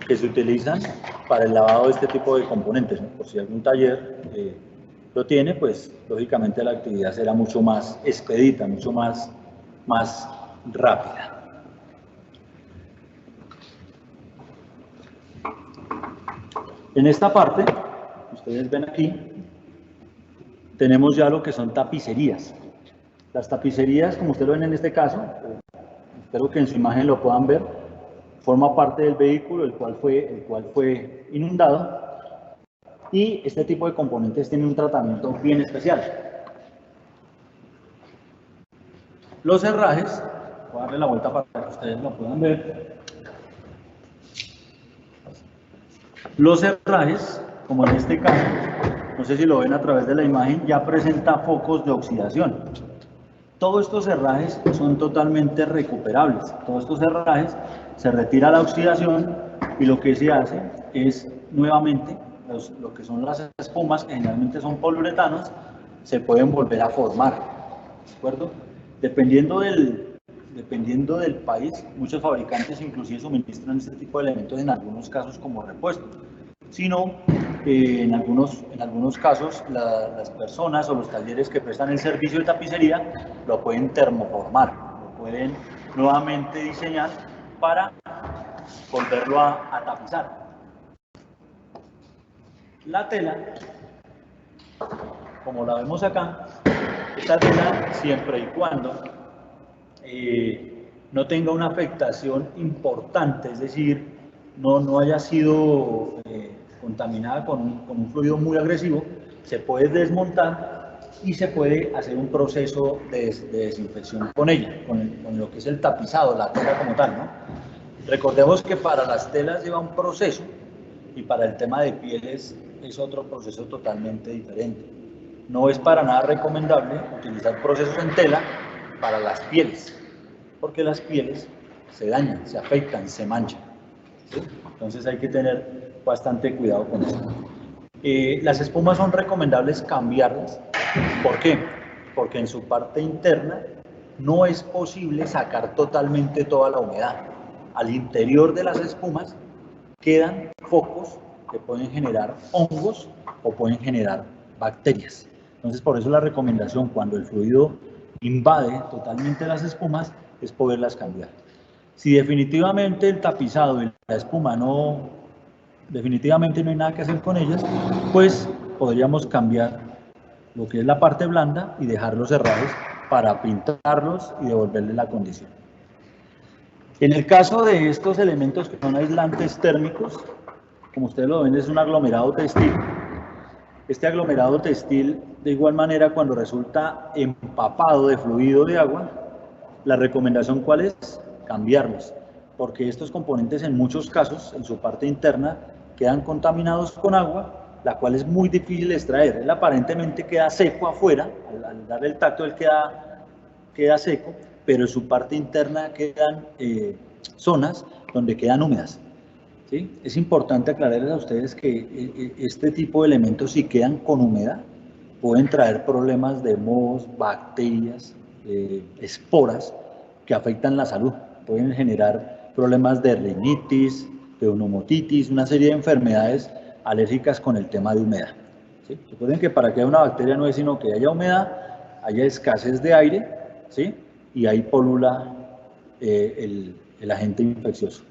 que se utilizan para el lavado de este tipo de componentes, ¿no? Por si algún taller lo tiene, pues lógicamente la actividad será mucho más expedita, mucho más rápida. En esta parte, ustedes ven aquí, tenemos ya lo que son tapicerías. Las tapicerías, como ustedes lo ven en este caso, espero que en su imagen lo puedan ver, forma parte del vehículo el cual fue inundado, y este tipo de componentes tiene un tratamiento bien especial. Los herrajes, voy a darle la vuelta para que ustedes lo puedan ver. Los herrajes, como en este caso, no sé si lo ven a través de la imagen, ya presenta focos de oxidación. Todos estos herrajes son totalmente recuperables. Todos estos herrajes se retira la oxidación y lo que se hace es nuevamente lo que son las espumas, que generalmente son poliuretanos, se pueden volver a formar. ¿De acuerdo? Dependiendo del país, muchos fabricantes inclusive suministran este tipo de elementos en algunos casos como repuesto. Si no, en algunos casos las personas o los talleres que prestan el servicio de tapicería lo pueden termoformar, lo pueden nuevamente diseñar para volverlo a tapizar. La tela, como la vemos acá, esta tela siempre y cuando no tenga una afectación importante, es decir, no haya sido contaminada con un fluido muy agresivo, se puede desmontar y se puede hacer un proceso de desinfección con ella, con lo que es el tapizado, la tela como tal, ¿no? Recordemos que para las telas lleva un proceso y para el tema de pieles es otro proceso totalmente diferente. No es para nada recomendable utilizar procesos en tela para las pieles, porque las pieles se dañan, se afectan, se manchan, ¿sí? Entonces hay que tener bastante cuidado con eso. Las espumas son recomendables cambiarlas. ¿Por qué? Porque en su parte interna no es posible sacar totalmente toda la humedad. Al interior de las espumas quedan focos que pueden generar hongos o pueden generar bacterias. Entonces, por eso la recomendación cuando el fluido invade totalmente las espumas es poderlas cambiar. Si definitivamente el tapizado y la espuma definitivamente no hay nada que hacer con ellas, pues podríamos cambiar lo que es la parte blanda y dejarlos cerrados para pintarlos y devolverle la condición. En el caso de estos elementos que son aislantes térmicos, como ustedes lo ven, es un aglomerado textil. Este aglomerado textil, de igual manera, cuando resulta empapado de fluido de agua, la recomendación ¿cuál es? Cambiarlos, porque estos componentes en muchos casos, en su parte interna, quedan contaminados con agua, la cual es muy difícil de extraer. Él aparentemente queda seco afuera, al darle el tacto él queda seco, pero en su parte interna quedan zonas donde quedan húmedas. ¿Sí? Es importante aclararles a ustedes que este tipo de elementos, si quedan con humedad, pueden traer problemas de mohos, bacterias, esporas que afectan la salud. Pueden generar problemas de rinitis, de pneumonitis, una serie de enfermedades alérgicas con el tema de humedad. ¿Sí? Recuerden que para que haya una bacteria no es sino que haya humedad, haya escasez de aire, ¿sí? Y ahí polula el agente infeccioso.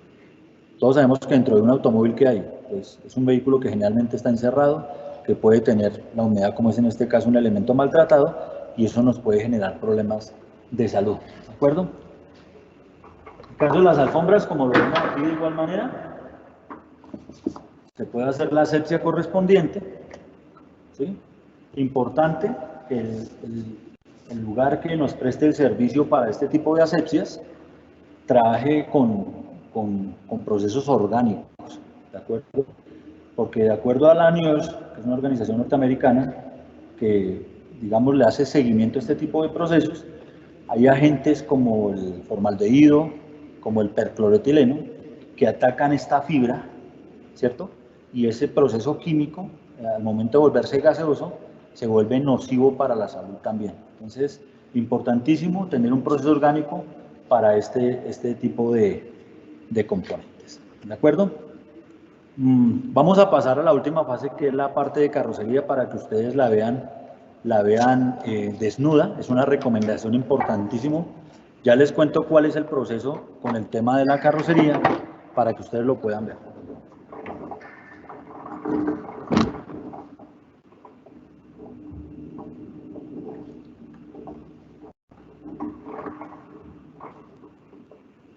Todos sabemos que dentro de un automóvil que hay, pues es un vehículo que generalmente está encerrado, que puede tener la humedad, como es en este caso un elemento maltratado, y eso nos puede generar problemas de salud, ¿de acuerdo? En el caso de las alfombras, como lo vemos aquí de igual manera, se puede hacer la asepsia correspondiente, ¿sí? Importante que el lugar que nos preste el servicio para este tipo de asepsias trabaje con procesos orgánicos, ¿de acuerdo? Porque de acuerdo a la NIOSH, que es una organización norteamericana que, digamos, le hace seguimiento a este tipo de procesos, hay agentes como el formaldehído, como el percloretileno, que atacan esta fibra, ¿cierto? Y ese proceso químico, al momento de volverse gaseoso, se vuelve nocivo para la salud también. Entonces, importantísimo tener un proceso orgánico para este tipo de componentes. ¿De acuerdo? Vamos a pasar a la última fase, que es la parte de carrocería, para que ustedes la vean desnuda. Es una recomendación importantísimo. Ya les cuento cuál es el proceso con el tema de la carrocería para que ustedes lo puedan ver.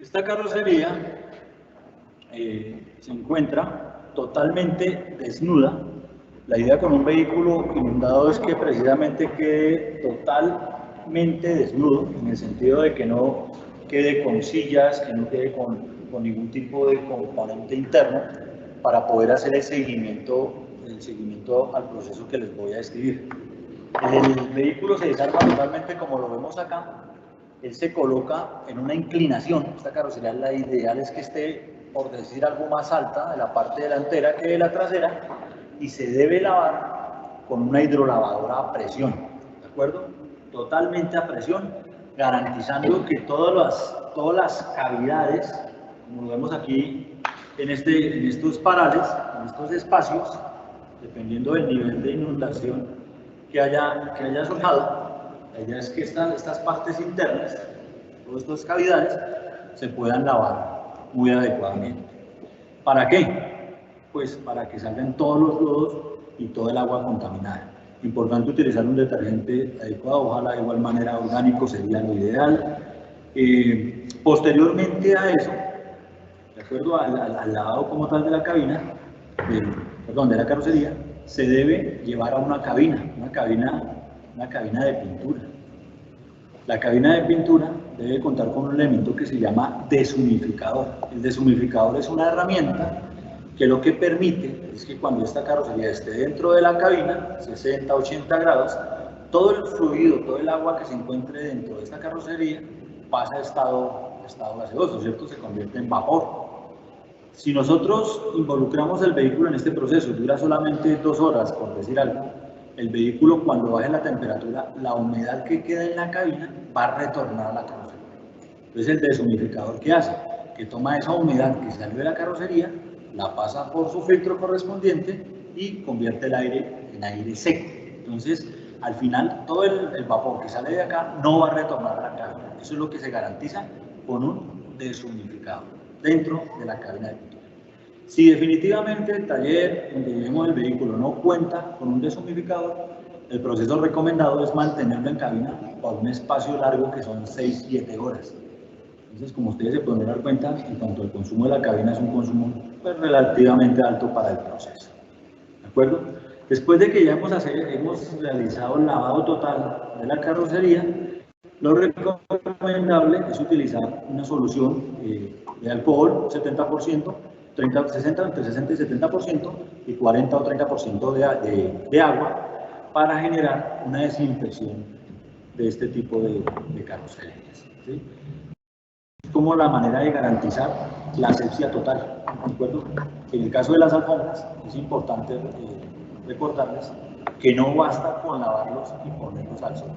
Esta carrocería se encuentra totalmente desnuda. La idea con un vehículo inundado es que precisamente quede totalmente desnudo, en el sentido de que no quede con sillas, que no quede con ningún tipo de componente interno, para poder hacer el seguimiento al proceso que les voy a describir. El vehículo se desarma totalmente como lo vemos acá. Él se coloca en una inclinación. Esta carrocería, la ideal es que esté, por decir algo, más alta de la parte delantera que de la trasera, y se debe lavar con una hidrolavadora a presión, ¿de acuerdo? Totalmente a presión, garantizando que todas las cavidades, como lo vemos aquí en estos parales, en estos espacios, dependiendo del nivel de inundación que haya surjado, la idea es que estas partes internas todas estas cavidades, se puedan lavar muy adecuadamente. ¿Para qué? Pues para que salgan todos los lodos y todo el agua contaminada. Importante utilizar un detergente adecuado, ojalá de igual manera orgánico sería lo ideal. Posteriormente a eso, de acuerdo al lavado como tal de la cabina, de la carrocería, se debe llevar a una cabina de pintura. La cabina de pintura debe contar con un elemento que se llama deshumidificador. El deshumidificador es una herramienta que lo que permite es que cuando esta carrocería esté dentro de la cabina, 60, 80 grados, todo el fluido, todo el agua que se encuentre dentro de esta carrocería pasa a estado gaseoso, ¿cierto? Se convierte en vapor. Si nosotros involucramos el vehículo en este proceso, dura solamente 2 horas, por decir algo, el vehículo cuando baje la temperatura, la humedad que queda en la cabina va a retornar a la carrocería. Entonces el deshumidificador, ¿qué hace? Que toma esa humedad que salió de la carrocería, la pasa por su filtro correspondiente y convierte el aire en aire seco. Entonces, al final, todo el vapor que sale de acá no va a retornar a la cabina. Eso es lo que se garantiza con un deshumidificador dentro de la cabina de pintura. Si definitivamente el taller donde llevemos el vehículo no cuenta con un deshumidificador, el proceso recomendado es mantenerlo en cabina por un espacio largo que son 6-7 horas. Entonces, como ustedes se pueden dar cuenta, en cuanto al consumo de la cabina es un consumo pues, relativamente alto para el proceso. ¿De acuerdo? Después de que ya hemos realizado el lavado total de la carrocería, lo recomendable es utilizar una solución de alcohol 70%, entre 60 y 70% y 40 o 30% de agua para generar una desinfección de este tipo de carrocerías. ¿Sí? Como la manera de garantizar la asepsia total, ¿de acuerdo? En el caso de las alfombras, es importante recordarles que no basta con lavarlos y ponerlos al sol.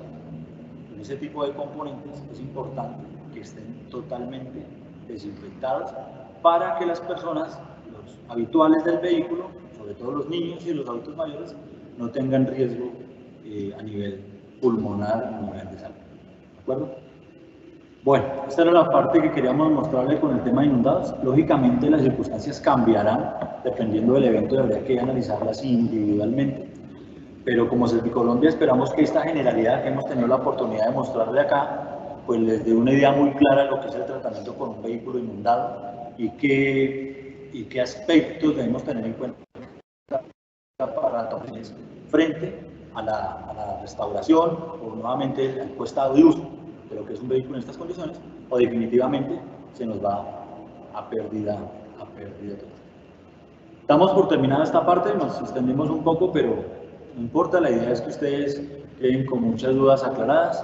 En ese tipo de componentes es importante que estén totalmente desinfectados para que las personas, los habituales del vehículo, sobre todo los niños y los adultos mayores, no tengan riesgo a nivel pulmonar, a nivel de salud. ¿De acuerdo? Bueno, esta era la parte que queríamos mostrarles con el tema de inundados. Lógicamente las circunstancias cambiarán dependiendo del evento y habría que analizarlas individualmente. Pero como Servicolombia esperamos que esta generalidad que hemos tenido la oportunidad de mostrarle acá, pues les dé una idea muy clara de lo que es el tratamiento con un vehículo inundado y qué aspectos debemos tener en cuenta para entonces frente a la restauración o nuevamente al estado de uso de lo que es un vehículo en estas condiciones, o definitivamente se nos va a pérdida total. Estamos por terminar esta parte, nos extendimos un poco, pero no importa, la idea es que ustedes queden con muchas dudas aclaradas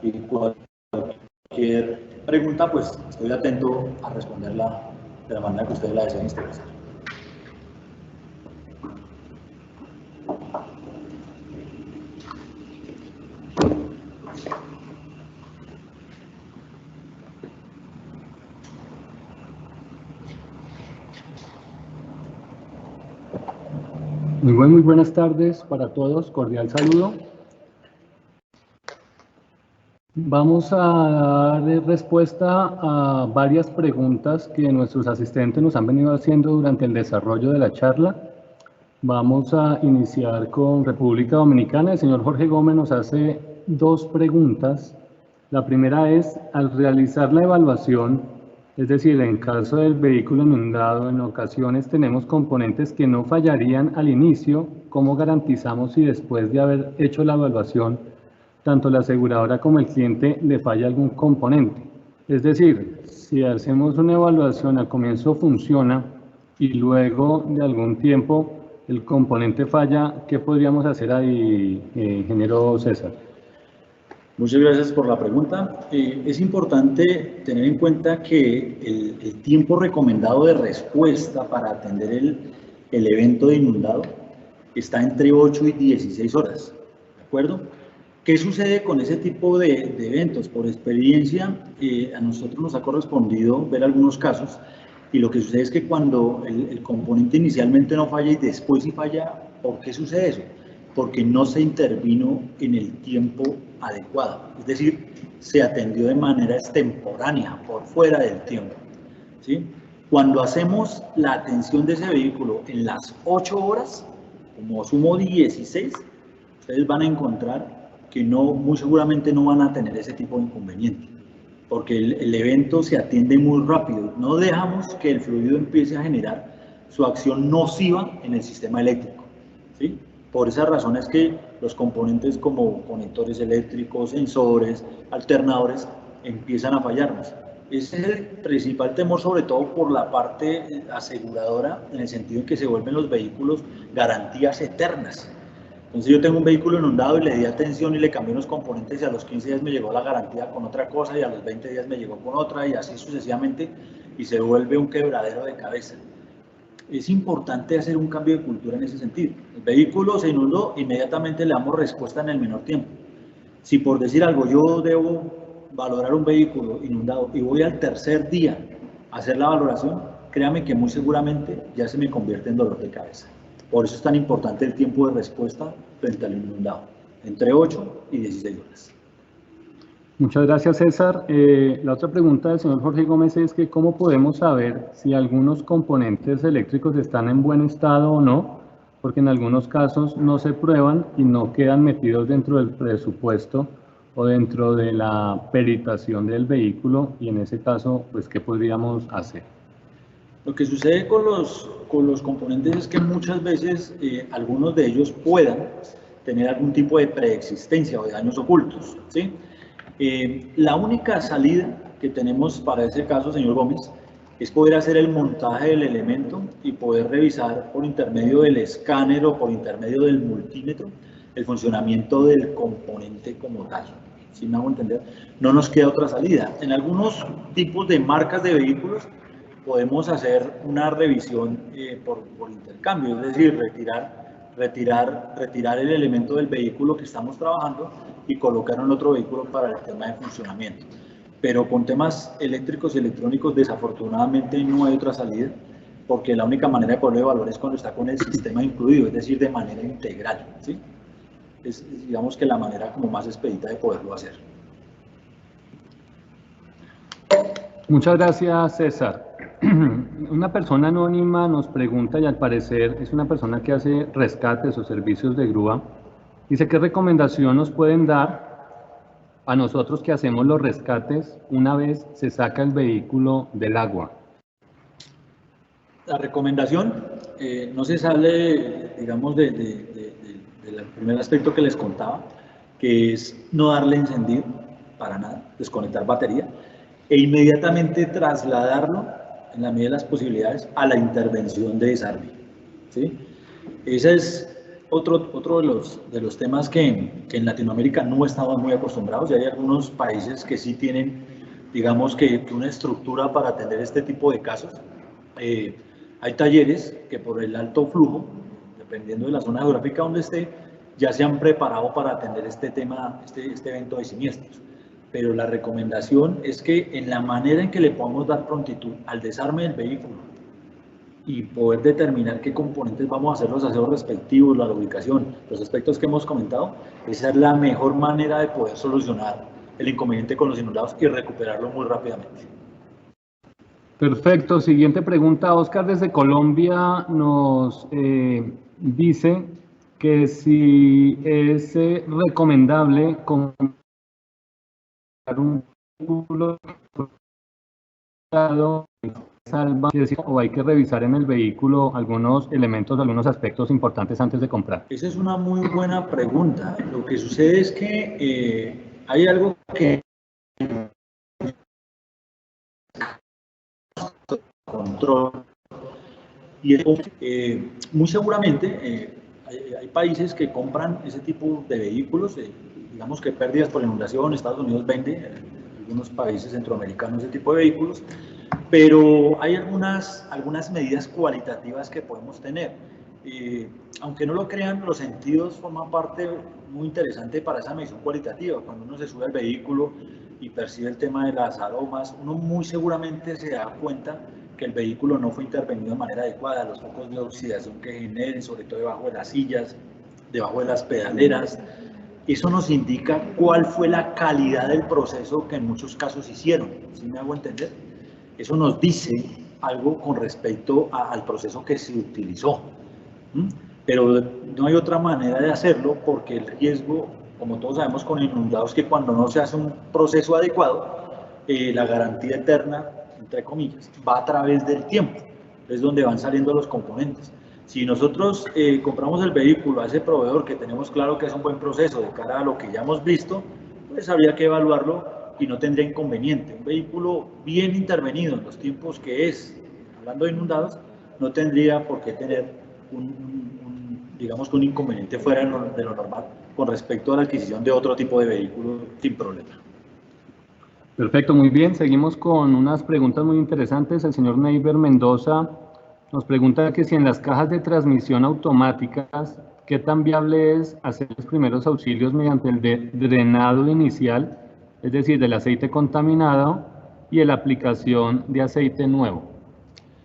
y cualquier pregunta, pues estoy atento a responderla de la manera que ustedes la deseen expresar. Muy buenas tardes para todos, cordial saludo. Vamos a dar respuesta a varias preguntas que nuestros asistentes nos han venido haciendo durante el desarrollo de la charla. Vamos a iniciar con República Dominicana. El señor Jorge Gómez nos hace 2 preguntas. La primera es, al realizar la evaluación, es decir, en caso del vehículo inundado, en ocasiones tenemos componentes que no fallarían al inicio. ¿Cómo garantizamos si después de haber hecho la evaluación, tanto la aseguradora como el cliente le falla algún componente? Es decir, si hacemos una evaluación, al comienzo funciona y luego de algún tiempo el componente falla, ¿qué podríamos hacer ahí, ingeniero César? Muchas gracias por la pregunta. Es importante tener en cuenta que el tiempo recomendado de respuesta para atender el evento de inundado está entre 8 y 16 horas, ¿de acuerdo? ¿Qué sucede con ese tipo de eventos? Por experiencia, a nosotros nos ha correspondido ver algunos casos y lo que sucede es que cuando el componente inicialmente no falla y después sí falla, ¿por qué sucede eso? porque no se intervino en el tiempo adecuado, es decir, se atendió de manera extemporánea, por fuera del tiempo, ¿sí? Cuando hacemos la atención de ese vehículo en las 8 horas, como sumo 16, ustedes van a encontrar que muy seguramente no van a tener ese tipo de inconveniente, porque el evento se atiende muy rápido. No dejamos que el fluido empiece a generar su acción nociva en el sistema eléctrico, ¿sí? Por esa razón es que los componentes como conectores eléctricos, sensores, alternadores, empiezan a fallarnos. Ese es el principal temor, sobre todo por la parte aseguradora, en el sentido en que se vuelven los vehículos garantías eternas. Entonces yo tengo un vehículo inundado y le di atención y le cambié los componentes y a los 15 días me llegó la garantía con otra cosa y a los 20 días me llegó con otra y así sucesivamente, y se vuelve un quebradero de cabeza. Es importante hacer un cambio de cultura en ese sentido. El vehículo se inundó, inmediatamente le damos respuesta en el menor tiempo. Si por decir algo yo debo valorar un vehículo inundado y voy al tercer día a hacer la valoración, créame que muy seguramente ya se me convierte en dolor de cabeza. Por eso es tan importante el tiempo de respuesta frente al inundado, entre 8 y 16 horas. Muchas gracias, César. La otra pregunta del señor Jorge Gómez es que ¿cómo podemos saber si algunos componentes eléctricos están en buen estado o no? Porque en algunos casos no se prueban y no quedan metidos dentro del presupuesto o dentro de la peritación del vehículo, y en ese caso, pues, ¿qué podríamos hacer? Lo que sucede con los componentes es que muchas veces algunos de ellos puedan tener algún tipo de preexistencia o de daños ocultos, ¿sí? La única salida que tenemos para ese caso, señor Gómez, es poder hacer el montaje del elemento y poder revisar por intermedio del escáner o por intermedio del multímetro el funcionamiento del componente como tal. ¿Sí me hago entender? No nos queda otra salida. En algunos tipos de marcas de vehículos podemos hacer una revisión por intercambio, es decir, retirar el elemento del vehículo que estamos trabajando y colocarlo en otro vehículo para el tema de funcionamiento. Pero con temas eléctricos y electrónicos desafortunadamente no hay otra salida, porque la única manera de poderlo evaluar es cuando está con el sistema incluido, es decir, de manera integral, ¿sí? Es, digamos que la manera como más expedita de poderlo hacer. Muchas gracias, César. Una persona anónima nos pregunta, y al parecer es una persona que hace rescates o servicios de grúa. Dice, ¿qué recomendación nos pueden dar a nosotros que hacemos los rescates una vez se saca el vehículo del agua? La recomendación no se sale, digamos, del primer aspecto que les contaba, que es no darle encendido para nada, desconectar batería e inmediatamente trasladarlo, en la medida de las posibilidades, a la intervención de desarme, ¿sí? Ese es otro de los temas que en Latinoamérica no estamos muy acostumbrados, y hay algunos países que sí tienen, digamos, que una estructura para atender este tipo de casos. Hay talleres que por el alto flujo, dependiendo de la zona geográfica donde esté, ya se han preparado para atender este tema, este evento de siniestros. Pero la recomendación es que en la manera en que le podamos dar prontitud al desarme del vehículo y poder determinar qué componentes vamos a hacer los aseos respectivos, la ubicación, los aspectos que hemos comentado, esa es la mejor manera de poder solucionar el inconveniente con los inundados y recuperarlo muy rápidamente. Perfecto. Siguiente pregunta. Oscar desde Colombia nos dice que si es recomendable comprar un vehículo salva, o hay que revisar en el vehículo algunos elementos, algunos aspectos importantes antes de comprar. Esa es una muy buena pregunta. Lo que sucede es que hay algo que control y muy seguramente hay países que compran ese tipo de vehículos, digamos que pérdidas por inundación. Estados Unidos vende en algunos países centroamericanos ese tipo de vehículos, pero hay algunas medidas cualitativas que podemos tener. Aunque no lo crean, los sentidos forman parte muy interesante para esa medición cualitativa. Cuando uno se sube al vehículo y percibe el tema de las aromas, uno muy seguramente se da cuenta que el vehículo no fue intervenido de manera adecuada, los focos de oxidación que generen, sobre todo debajo de las sillas, debajo de las pedaleras. Eso nos indica cuál fue la calidad del proceso que en muchos casos hicieron, ¿sí me hago entender? Eso nos dice algo con respecto al proceso que se utilizó. Pero no hay otra manera de hacerlo porque el riesgo, como todos sabemos con inundados, que cuando no se hace un proceso adecuado, la garantía eterna, entre comillas, va a través del tiempo, es donde van saliendo los componentes. Si nosotros compramos el vehículo a ese proveedor que tenemos claro que es un buen proceso de cara a lo que ya hemos visto, pues habría que evaluarlo y no tendría inconveniente. Un vehículo bien intervenido en los tiempos que es, hablando de inundados, no tendría por qué tener digamos que un inconveniente fuera de lo normal con respecto a la adquisición de otro tipo de vehículo sin problema. Perfecto, muy bien. Seguimos con unas preguntas muy interesantes. El señor Neiber Mendoza nos pregunta que si en las cajas de transmisión automáticas, ¿qué tan viable es hacer los primeros auxilios mediante el drenado inicial, es decir, del aceite contaminado y la aplicación de aceite nuevo?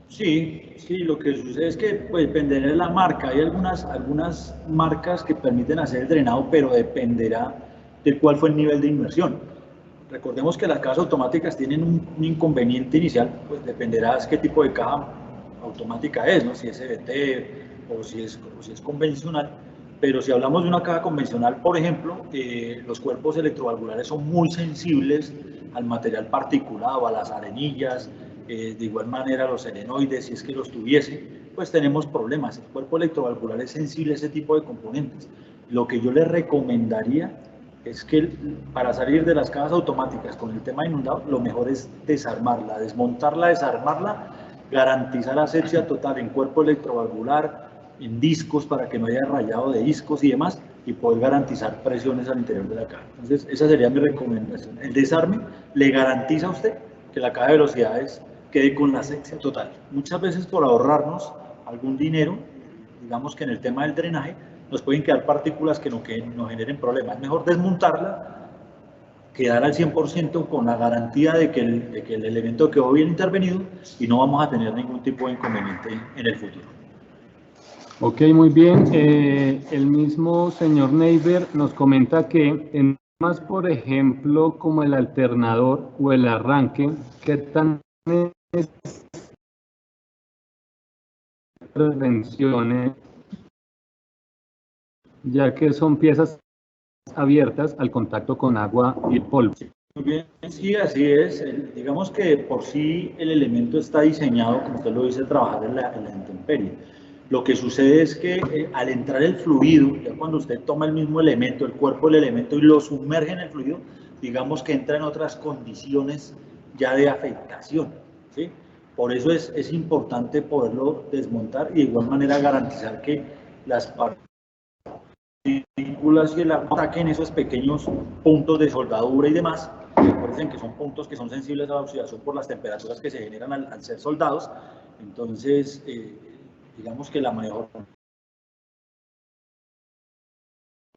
Sí, lo que sucede es que pues, dependerá de la marca. Hay algunas marcas que permiten hacer el drenado, pero dependerá de cuál fue el nivel de inmersión. Recordemos que las cajas automáticas tienen un inconveniente inicial, pues dependerá de qué tipo de caja automática es, ¿no? Si es CVT o si es convencional. Pero si hablamos de una caja convencional, por ejemplo, los cuerpos electrovalvulares son muy sensibles al material particulado, a las arenillas, de igual manera los selenoides, si es que los tuviese, pues tenemos problemas. El cuerpo electrovalvular es sensible a ese tipo de componentes. Lo que yo les recomendaría es que para salir de las cajas automáticas con el tema inundado, lo mejor es desarmarla, desmontarla, desarmarla, garantizar asepsia total en cuerpo electrovalvular, en discos para que no haya rayado de discos y demás, y poder garantizar presiones al interior de la caja. Entonces, esa sería mi recomendación. El desarme le garantiza a usted que la caja de velocidades quede con la asepsia total. Muchas veces por ahorrarnos algún dinero, digamos que en el tema del drenaje, nos pueden quedar partículas que nos generen problemas. Es mejor desmontarla, quedar al 100% con la garantía de que el elemento quedó bien intervenido y no vamos a tener ningún tipo de inconveniente en el futuro. Ok, muy bien. El mismo señor Neiber nos comenta que en temas, por ejemplo, como el alternador o el arranque, ¿qué tan prevenciones, ya que son piezas abiertas al contacto con agua y polvo? Muy bien, sí, así es. Digamos que por sí el elemento está diseñado, como usted lo dice, trabajar en la intemperie. Lo que sucede es que al entrar el fluido, ya cuando usted toma el mismo elemento, el cuerpo del elemento y lo sumerge en el fluido, digamos que entra en otras condiciones ya de afectación, ¿sí? Por eso es importante poderlo desmontar y de igual manera garantizar que las partículas y el agua ataquen esos pequeños puntos de soldadura y demás. Recuerden que son puntos que son sensibles a la oxidación por las temperaturas que se generan al ser soldados. Entonces, digamos que la mejor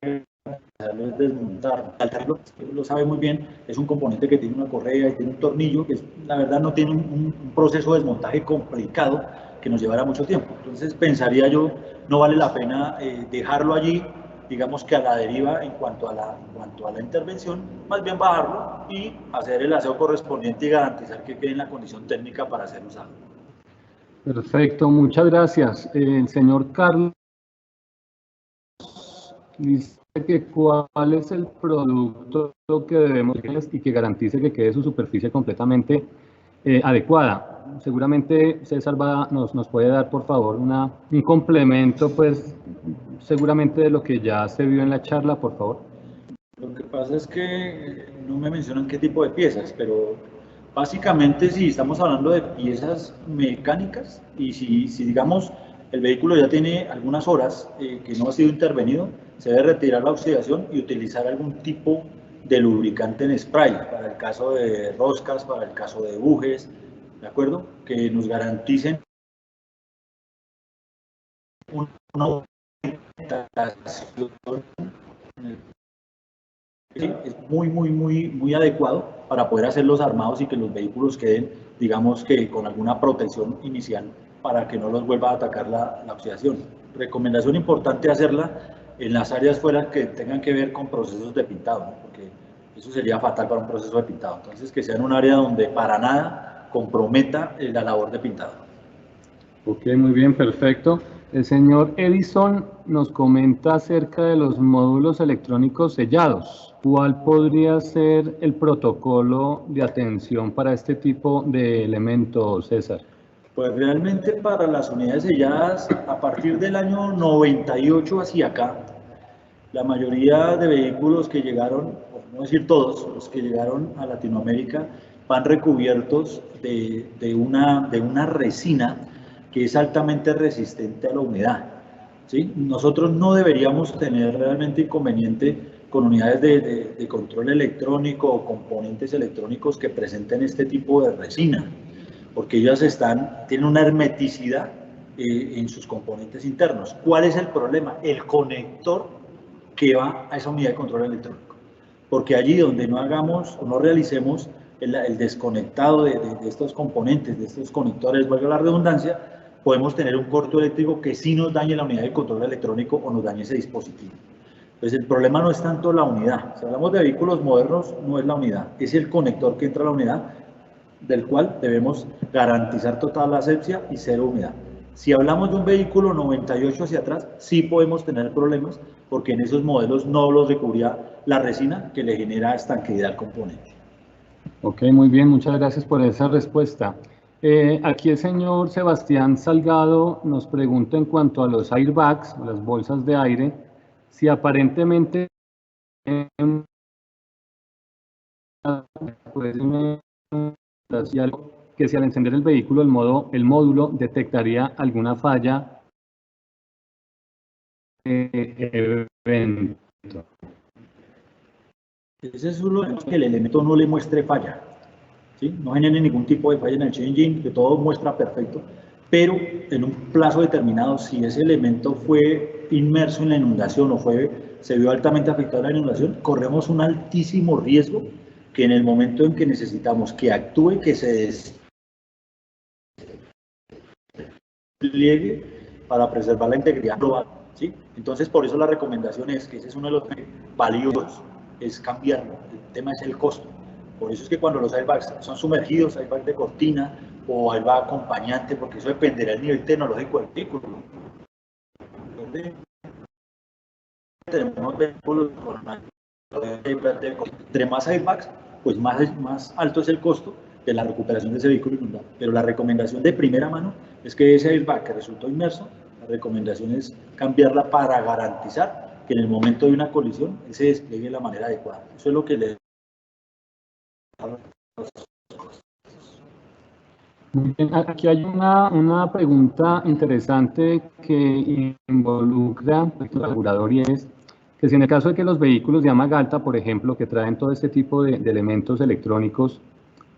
es desmontar. Lo sabe muy bien, es un componente que tiene una correa y tiene un tornillo, que la verdad no tiene un proceso de desmontaje complicado que nos llevará mucho tiempo. Entonces pensaría yo, no vale la pena dejarlo allí, digamos que a la deriva en cuanto a la intervención, más bien bajarlo y hacer el aseo correspondiente y garantizar que quede en la condición técnica para ser usado. Perfecto, muchas gracias. El señor Carlos dice que cuál es el producto que debemos y que garantice que quede su superficie completamente adecuada. Seguramente César nos puede dar, por favor, un complemento, pues, seguramente de lo que ya se vio en la charla, por favor. Lo que pasa es que no me mencionan qué tipo de piezas, pero básicamente si estamos hablando de piezas mecánicas y si digamos el vehículo ya tiene algunas horas que no ha sido intervenido, se debe retirar la oxidación y utilizar algún tipo de lubricante en spray, para el caso de roscas, para el caso de bujes, ¿de acuerdo? Que nos garanticen una orientación. Sí, es muy adecuado para poder hacer los armados y que los vehículos queden, digamos que con alguna protección inicial para que no los vuelva a atacar la oxidación. Recomendación importante hacerla en las áreas fuera que tengan que ver con procesos de pintado, ¿no? Porque eso sería fatal para un proceso de pintado. Entonces, que sea en un área donde para nada comprometa la labor de pintado. Ok, muy bien, perfecto. El señor Edison nos comenta acerca de los módulos electrónicos sellados. ¿Cuál podría ser el protocolo de atención para este tipo de elementos, César? Pues realmente para las unidades selladas, a partir del año 98 hacia acá, la mayoría de vehículos que llegaron, por no decir todos, los que llegaron a Latinoamérica, van recubiertos de una resina que es altamente resistente a la humedad, ¿sí? Nosotros no deberíamos tener realmente inconveniente con unidades de control electrónico o componentes electrónicos que presenten este tipo de resina, porque ellas tienen una hermeticidad en sus componentes internos. ¿Cuál es el problema? El conector que va a esa unidad de control electrónico. Porque allí donde no hagamos o no realicemos el desconectado de estos componentes, de estos conectores, valga la redundancia, podemos tener un corto eléctrico que sí nos dañe la unidad de control electrónico o nos dañe ese dispositivo. Entonces el problema no es tanto la unidad. Si hablamos de vehículos modernos, no es la unidad, es el conector que entra a la unidad, del cual debemos garantizar total asepsia y cero humedad. Si hablamos de un vehículo 98 hacia atrás, sí podemos tener problemas porque en esos modelos no los recubría la resina que le genera estanqueidad al componente. Ok, muy bien, muchas gracias por esa respuesta. Aquí el señor Sebastián Salgado nos pregunta en cuanto a los airbags, o las bolsas de aire, si aparentemente que si al encender el vehículo el módulo detectaría alguna falla evento. Ese es uno de los que el elemento no le muestre falla, ¿sí? No genere ningún tipo de falla en el changing, que todo muestra perfecto, pero en un plazo determinado, si ese elemento fue inmerso en la inundación o se vio altamente afectado en la inundación, corremos un altísimo riesgo que en el momento en que necesitamos que actúe, que se despliegue para preservar la integridad global, ¿sí? Entonces, por eso la recomendación es que ese es uno de los valiosos, es cambiarlo. El tema es el costo. Por eso es que cuando los airbags son sumergidos, airbag de cortina o airbag acompañante, porque eso dependerá del nivel tecnológico del vehículo. Tenemos vehículos con entre más airbags, pues más alto es el costo de la recuperación de ese vehículo inundado. Pero la recomendación de primera mano es que ese airbag que resultó inmerso, la recomendación es cambiarla para garantizar que en el momento de una colisión se despliegue de la manera adecuada. Eso es lo que le... Muy bien, aquí hay una pregunta interesante que involucra el regulador y es que si en el caso de que los vehículos de gama alta, por ejemplo, que traen todo este tipo de elementos electrónicos,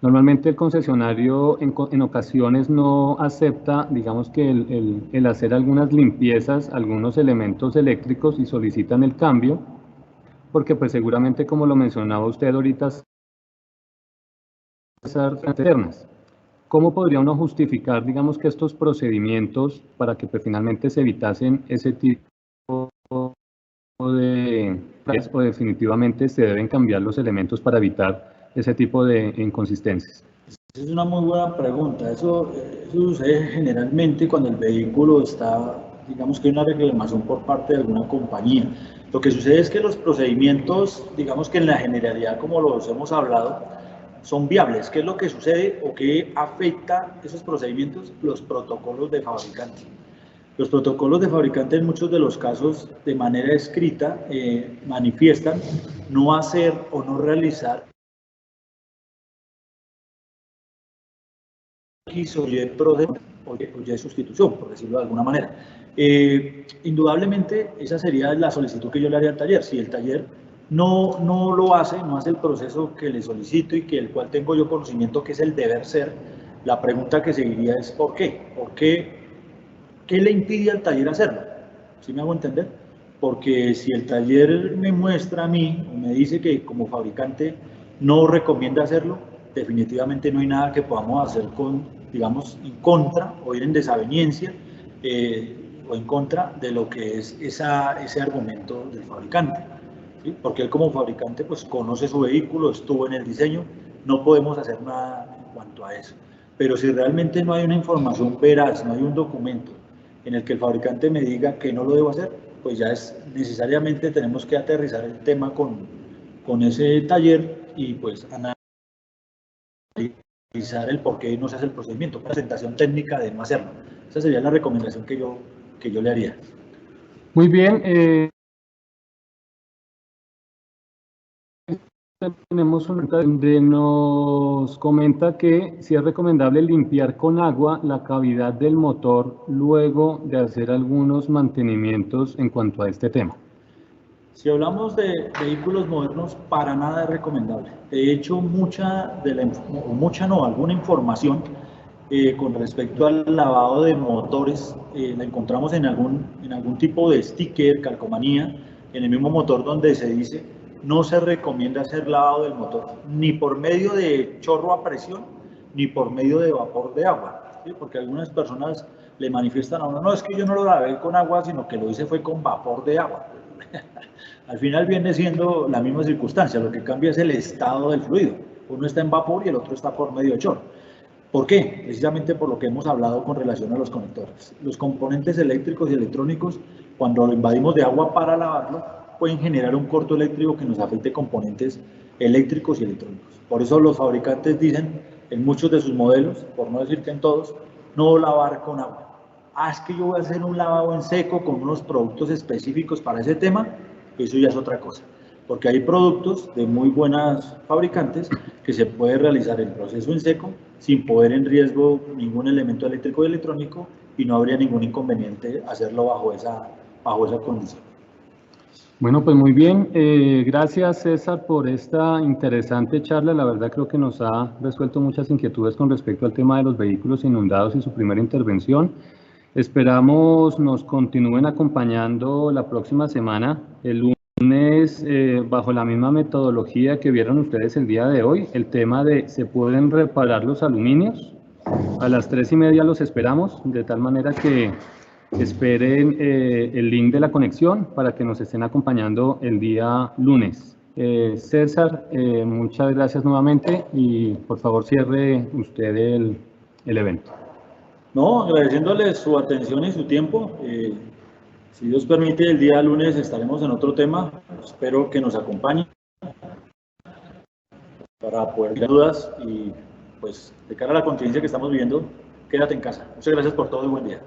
normalmente el concesionario en ocasiones no acepta, digamos que el hacer algunas limpiezas, algunos elementos eléctricos y solicitan el cambio, porque pues seguramente como lo mencionaba usted ahorita, ser eternas. ¿Cómo podría uno justificar, digamos, que estos procedimientos para que pues, finalmente se evitasen ese tipo de... o definitivamente se deben cambiar los elementos para evitar ese tipo de inconsistencias? Esa es una muy buena pregunta. Eso sucede generalmente cuando el vehículo está, digamos que hay una reclamación por parte de alguna compañía. Lo que sucede es que los procedimientos, digamos que en la generalidad, como los hemos hablado, son viables. ¿Qué es lo que sucede o qué afecta esos procedimientos? Los protocolos de fabricante. Los protocolos de fabricante en muchos de los casos, de manera escrita, manifiestan no hacer o no realizar X o Y de sustitución, por decirlo de alguna manera. Indudablemente, esa sería la solicitud que yo le haría al taller. Si el taller no lo hace, no hace el proceso que le solicito y que el cual tengo yo conocimiento que es el deber ser, la pregunta que seguiría es ¿por qué? ¿Por qué? ¿Qué le impide al taller hacerlo? ¿Sí me hago entender? Porque si el taller me muestra a mí, me dice que como fabricante no recomienda hacerlo, definitivamente no hay nada que podamos hacer digamos, en contra o ir en desaveniencia o en contra de lo que es ese argumento del fabricante, ¿sí? Porque él como fabricante pues conoce su vehículo, estuvo en el diseño, no podemos hacer nada en cuanto a eso. Pero si realmente no hay una información veraz, no hay un documento en el que el fabricante me diga que no lo debo hacer, pues ya es necesariamente tenemos que aterrizar el tema con ese taller y pues analizar el por qué no se hace el procedimiento, presentación técnica de no hacerlo. Esa sería la recomendación que yo le haría. Muy bien. Tenemos una pregunta donde nos comenta que si es recomendable limpiar con agua la cavidad del motor luego de hacer algunos mantenimientos en cuanto a este tema. Si hablamos de vehículos modernos, para nada es recomendable. De hecho, alguna información con respecto al lavado de motores la encontramos en algún tipo de sticker, calcomanía, en el mismo motor donde se dice no se recomienda hacer lavado del motor, ni por medio de chorro a presión, ni por medio de vapor de agua, ¿sí? Porque algunas personas le manifiestan a uno, no, es que yo no lo lavé con agua, sino que lo hice fue con vapor de agua. Al final viene siendo la misma circunstancia, lo que cambia es el estado del fluido. Uno está en vapor y el otro está por medio de chorro. ¿Por qué? Precisamente por lo que hemos hablado con relación a los conectores. Los componentes eléctricos y electrónicos, cuando lo invadimos de agua para lavarlo, pueden generar un corto eléctrico que nos afecte componentes eléctricos y electrónicos. Por eso los fabricantes dicen en muchos de sus modelos, por no decir que en todos, no lavar con agua. Ah, es que yo voy a hacer un lavado en seco con unos productos específicos para ese tema, eso ya es otra cosa. Porque hay productos de muy buenas fabricantes que se puede realizar el proceso en seco sin poner en riesgo ningún elemento eléctrico y electrónico y no habría ningún inconveniente hacerlo bajo esa condición. Bueno, pues muy bien. Gracias, César, por esta interesante charla. La verdad creo que nos ha resuelto muchas inquietudes con respecto al tema de los vehículos inundados y su primera intervención. Esperamos nos continúen acompañando la próxima semana, el lunes, bajo la misma metodología que vieron ustedes el día de hoy, el tema de ¿se pueden reparar los aluminios? A las 3:30 los esperamos, de tal manera que esperen el link de la conexión para que nos estén acompañando el día lunes. César, muchas gracias nuevamente y por favor cierre usted el evento. No, agradeciéndoles su atención y su tiempo. Si Dios permite, el día lunes estaremos en otro tema. Espero que nos acompañen para poder dar dudas y pues de cara a la contingencia que estamos viviendo, quédate en casa. Muchas gracias por todo y buen día.